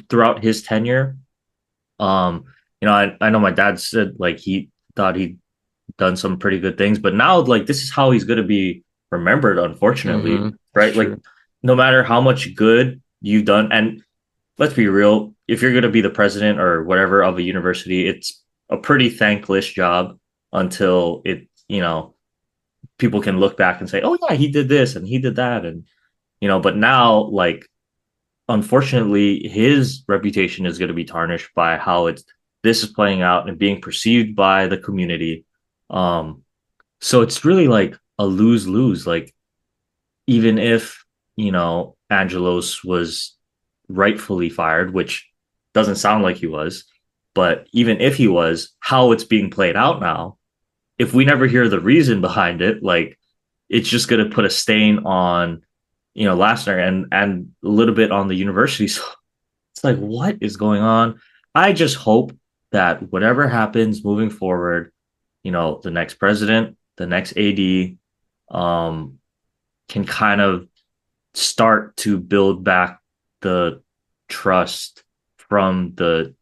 throughout his tenure. Um, I know my dad said like he thought he'd done some pretty good things, but now like this is how he's going to be remembered, unfortunately, That's right? Like true. no matter how much good you've done, and let's be real, if you're going to be the president or whatever of a university, it's a pretty thankless job until people can look back and say, oh yeah, he did this and he did that. And but now like unfortunately his reputation is going to be tarnished by how this is playing out and being perceived by the community. So it's really like a lose lose. Like even if Angelos was rightfully fired, which doesn't sound like he was, but even if he was, how it's being played out now, if we never hear the reason behind it, like it's just going to put a stain on Lassner and a little bit on the university. So it's like, what is going on? I just hope that whatever happens moving forward, the next president, the next AD, um, can kind of start to build back the trust from the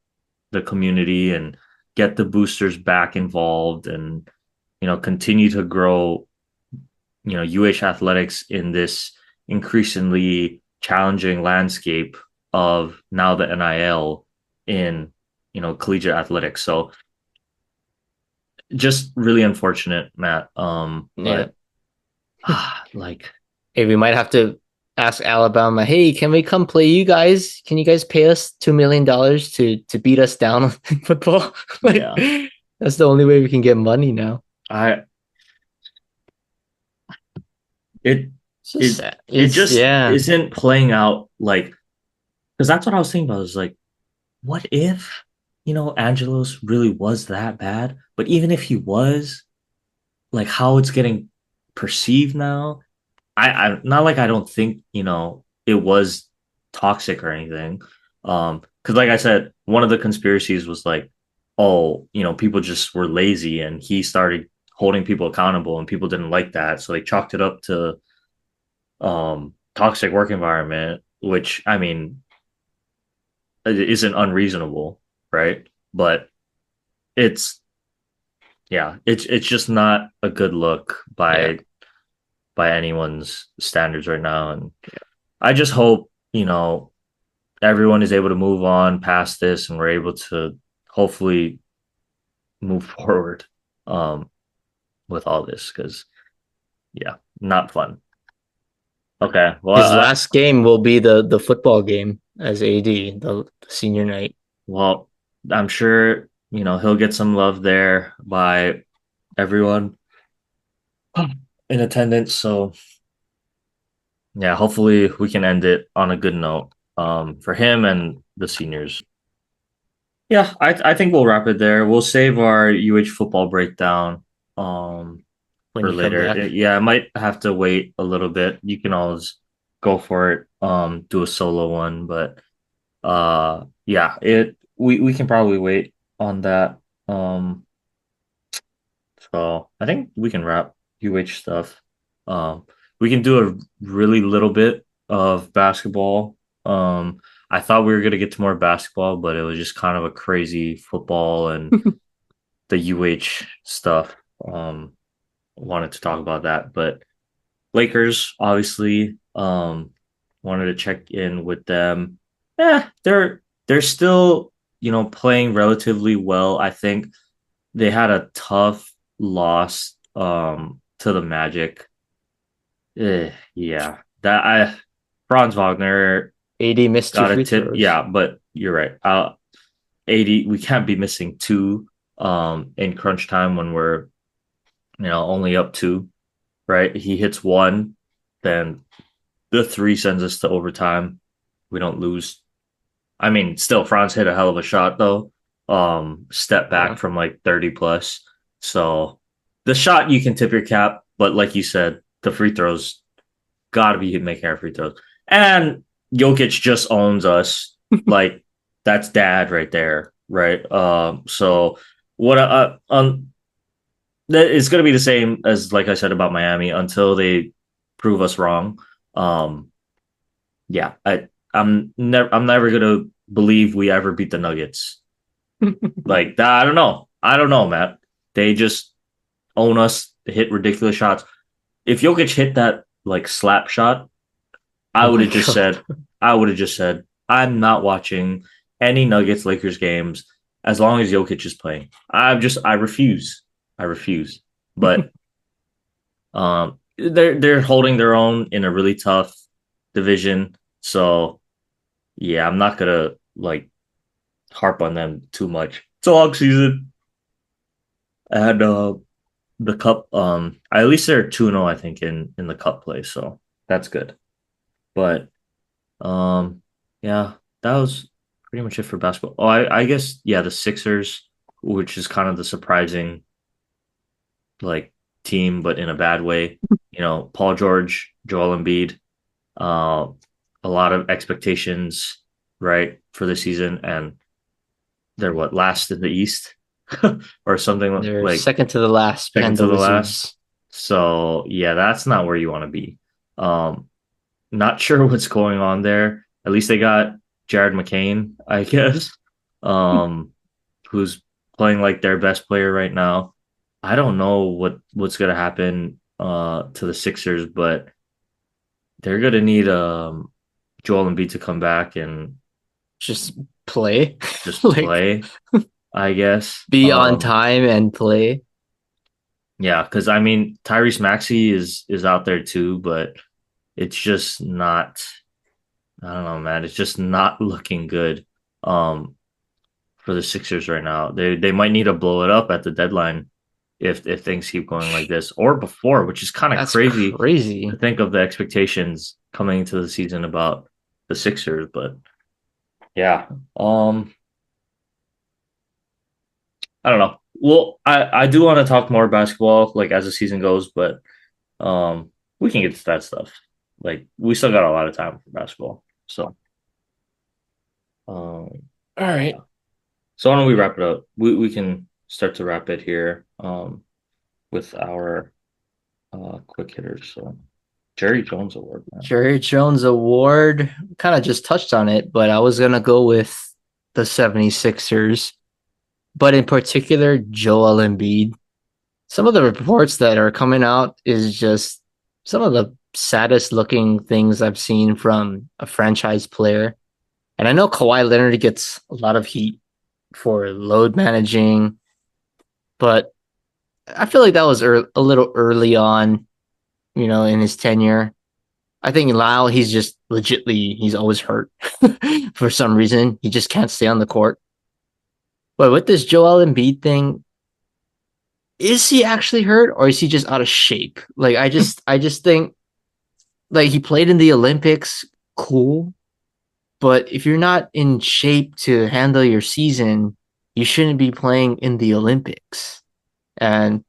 community and get the boosters back involved and continue to grow UH athletics in this increasingly challenging landscape of now the NIL in collegiate athletics. So just really unfortunate, Matt. Yeah. But like Hey, we might have to ask Alabama, hey, can we come play you guys? Can you guys pay us $2 million to beat us down in football? Like yeah, that's the only way we can get money now. I it It's just it sad. it It's just yeah. isn't playing out like because that's what I was thinking about. Is like, what if Angelos really was that bad? But even if he was, like how it's getting perceived now, I not like I don't think it was toxic or anything. Because like I said, one of the conspiracies was like, oh, people just were lazy and he started holding people accountable and people didn't like that, so they chalked it up to toxic work environment, which I mean it isn't unreasonable, right? But it's yeah, it's just not a good look Yeah. by anyone's standards right now, and I just hope everyone is able to move on past this and we're able to hopefully move forward um, with all this because yeah, not fun. Okay, His last game will be the football game as AD, the senior night. well, I'm sure he'll get some love there by everyone in attendance. So Yeah, hopefully we can end it on a good note for him and the seniors. Yeah, I think we'll wrap it there. We'll save our UH football breakdown um When for you come later. back. Yeah, I might have to wait a little bit. You can always go for it, do a solo one, but yeah, it we can probably wait on that. So I think we can wrap UH stuff. Um, we can do a really little bit of basketball. Um, I thought we were gonna get to more basketball, but it was just kind of a crazy football and the UH stuff. Wanted to talk about that, but Lakers obviously wanted to check in with them. Yeah, they're still playing relatively well. I think they had a tough loss to the Magic. Yeah, that I Franz Wagner AD missed two got a free tip. throws. Yeah, but you're right. 80. We can't be missing two in crunch time when we're only up two. Right? He hits one, then the three sends us to overtime. We don't lose. I mean, still Franz hit a hell of a shot though. Step back Yeah. from like 30 plus. So the shot you can tip your cap, but like you said, the free throws gotta be making our free throws. And Jokic just owns us. Like that's dad right there, right? So what it's gonna be the same as like I said about Miami until they prove us wrong. Um, yeah, I'm never gonna believe we ever beat the Nuggets like that. I don't know, Matt. They just own us. They hit ridiculous shots. If Jokic hit that like slap shot, I Oh would my have just god. said, I'm not watching any Nuggets Lakers games as long as Jokic is playing. I refuse. I refuse. But they're holding their own in a really tough division. So yeah, I'm not gonna like harp on them too much. It's a long season. And the cup, at least they're 2-0, I think, in the cup play, so that's good. But um yeah, that was pretty much it for basketball. Oh, I guess yeah, the Sixers, which is kind of the surprising like team, but in a bad way. Paul George, Joel Embiid, uh, a lot of expectations, right, for the season, and they're what last in the East, or something They're like second to the last second behind to the the last. Wizards. So yeah, that's not where you want to be. Um, Not sure what's going on there. At least they got Jared McCain, I guess, um, who's playing like their best player right now. I don't know what's gonna happen to the Sixers, but they're gonna need Joel Embiid to come back and Just play. just Like play, I guess. be on time and play. Yeah, because I mean Tyrese Maxey is out there too, but it's just not. I don't know, man. It's just not looking good um, for the Sixers right now. They might need to blow it up at the deadline if things keep going like this, or before, which is kind of That's crazy to crazy. think of the expectations coming into the season about the Sixers. But yeah, um, I don't know. Well, I do want to talk more basketball like as the season goes, but um, we can get to that stuff. Like we still got a lot of time for basketball, so um, All right. yeah. So why don't we wrap it up? We can start to wrap it here with our quick hitters. So Jerry Jones Award, man. Jerry Jones Award, kind of just touched on it, but I was going to go with the 76ers, but in particular, Joel Embiid. Some of the reports that are coming out is just some of the saddest looking things I've seen from a franchise player. And I know Kawhi Leonard gets a lot of heat for load managing, but I feel like that was a little early on, in his tenure. I think Lyle, he's always hurt for some reason. He just can't stay on the court. But with this Joel Embiid thing, is he actually hurt or is he just out of shape? Like I just think like he played in the Olympics, cool. But if you're not in shape to handle your season, you shouldn't be playing in the Olympics. And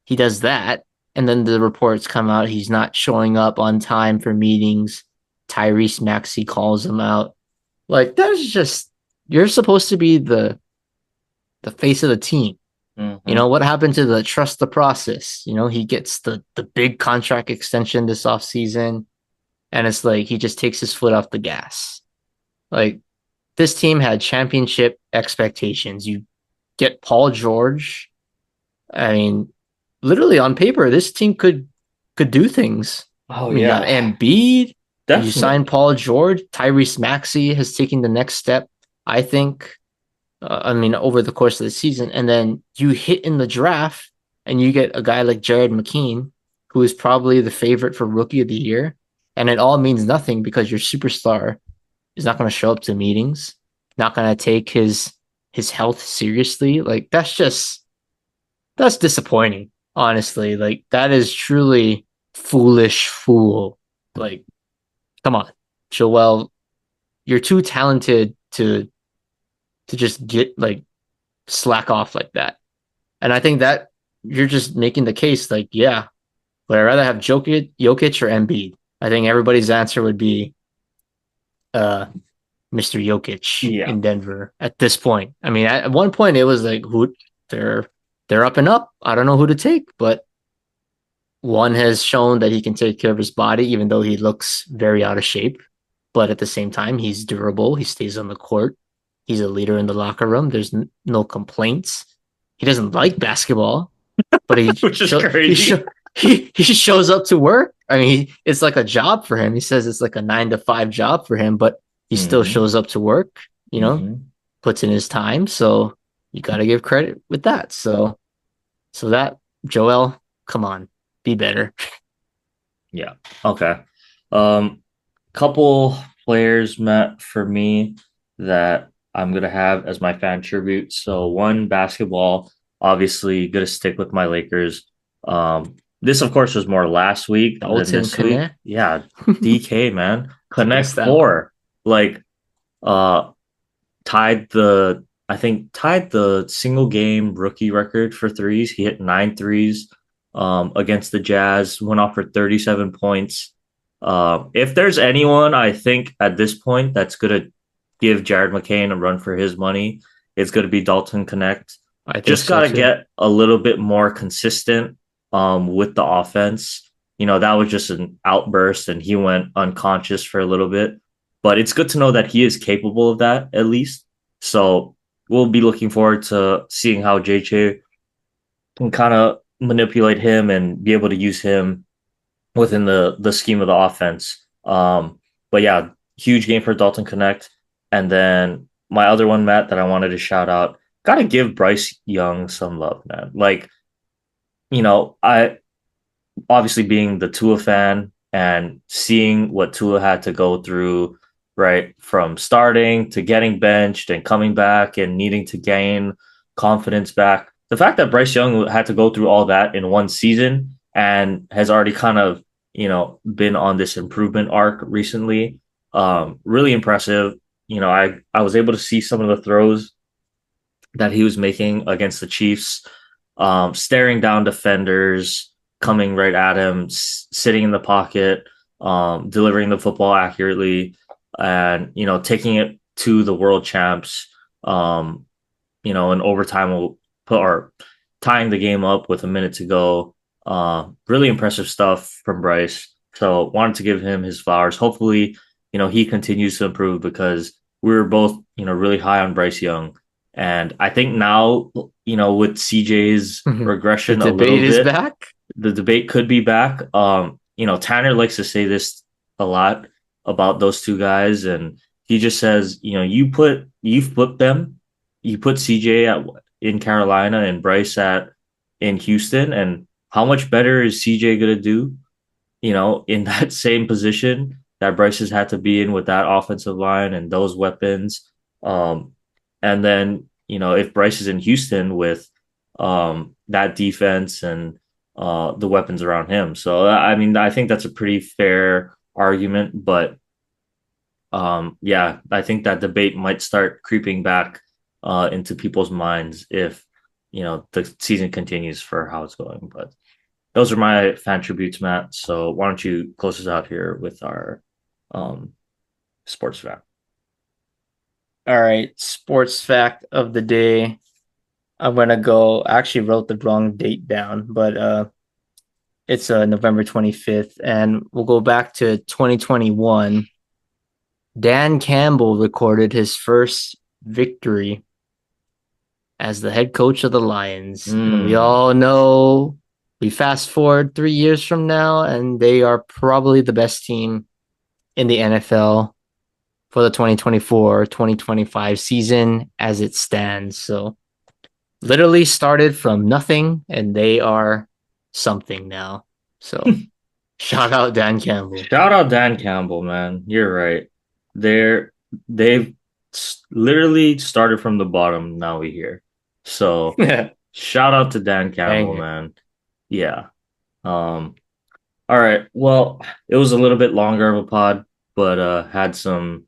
he does that. And then the reports come out he's not showing up on time for meetings. Tyrese Maxey calls him out. Like, that's just, you're supposed to be the face of the team. You Mm-hmm. know, what happened to the trust the process? You know, he gets the big contract extension this offseason, and it's like he just takes his foot off the gas. Like, this team had championship expectations. You get Paul George. I mean, literally on paper, this team could do things. Oh I mean, you got yeah, Embiid. You signed definitely. Paul George. Tyrese Maxey has taken the next step, I think. I mean, over the course of the season, and then you hit in the draft, and you get a guy like Jared McKean, who is probably the favorite for Rookie of the Year, and it all means nothing because your superstar is not going to show up to meetings, not going to take his health seriously. Like that's disappointing, honestly. Like that is truly foolish fool. Like, come on, Joel, you're too talented to just get like slack off like that. And I think that you're just making the case like, yeah, would I rather have Jokic or Embiid? I think everybody's answer would be uh Mr. Jokic Yeah. in Denver at this point. I mean, at one point it was like who they're they're up and up. I don't know who to take, but one has shown that he can take care of his body, even though he looks very out of shape. But at the same time, he's durable. He stays on the court. He's a leader in the locker room. There's no complaints. He doesn't like basketball, but Which is crazy. he shows up to work. I mean, it's like a job for him. He says it's like a 9 to 5 job for him, but he still Mm-hmm. shows up to work. You know, Mm-hmm. puts in his time. So you got to give credit with that. So that Joel, come on, be better. Yeah. Okay. Um, couple players met for me that I'm gonna have as my fan tribute. So one basketball, obviously gonna stick with my Lakers. This of course was more last week than Dalton this week. Connect. Yeah, DK man, I Connect missed that one. Four, like uh tied the single game rookie record for threes. He hit 9 threes against the Jazz, went off for 37 points. If there's anyone I think at this point that's gonna give Jared McCain a run for his money, it's gonna be Dalton Connect. I think Just so gotta too. get a little bit more consistent with the offense. You know, that was just an outburst and he went unconscious for a little bit. But it's good to know that he is capable of that at least. So we'll be looking forward to seeing how JJ can kind of manipulate him and be able to use him within the scheme of the offense. But yeah, huge game for Dalton Connect. And then my other one, Matt, that I wanted to shout out, got to give Bryce Young some love, man. Like, I obviously being the Tua fan and seeing what Tua had to go through, right, from starting to getting benched and coming back and needing to gain confidence back. The fact that Bryce Young had to go through all that in one season and has already kind of, been on this improvement arc recently, really impressive. I was able to see some of the throws that he was making against the Chiefs, staring down defenders, coming right at him, sitting in the pocket, delivering the football accurately, and taking it to the world champs. In overtime, will put or tying the game up with a minute to go. Really impressive stuff from Bryce. So wanted to give him his flowers. Hopefully, he continues to improve because we were both, really high on Bryce Young. And I think now, with CJ's The regression a little debate is bit, back. the debate could be back. Tanner likes to say this a lot about those two guys, and he just says, you flip them, you put CJ in Carolina and Bryce in Houston, and how much better is CJ gonna do? In that same position that Bryce has had to be in with that offensive line and those weapons. Um, and then, if Bryce is in Houston with that defense and the weapons around him. So, I mean, I think that's a pretty fair argument, but yeah, I think that debate might start creeping back into people's minds if the season continues for how it's going. But those are my fan tributes, Matt. So why don't you close us out here with our um, sports fan? All right, sports fact of the day. I'm gonna go. I actually wrote the wrong date down, but it's November 25th, and we'll go back to 2021. Dan Campbell recorded his first victory as the head coach of the Lions. And we Mm. all know we fast forward 3 years from now, and they are probably the best team in the NFL for the 2024-2025 season as it stands. So literally started from nothing, and they are something now. So shout out Dan Campbell. Shout out Dan Campbell, man. You're right. They're they've literally started from the bottom. Now we here. So Dang shout out to Dan Campbell, it. man. Yeah. Um. All right. Well, it was a little bit longer of a pod, but had some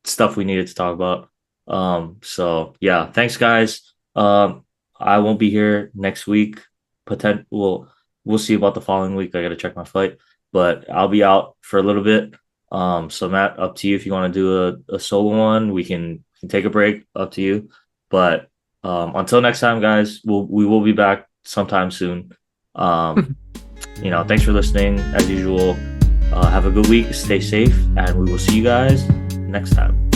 stuff we needed to talk about. So yeah, thanks guys. I won't be here next week. We'll see about the following week. I gotta check my flight, but I'll be out for a little bit. So Matt, up to you if you want to do a solo one. We can take a break, up to you. But until next time, guys, we will be back sometime soon. Um, thanks for listening as usual. Have a good week, stay safe, and we will see you guys next time.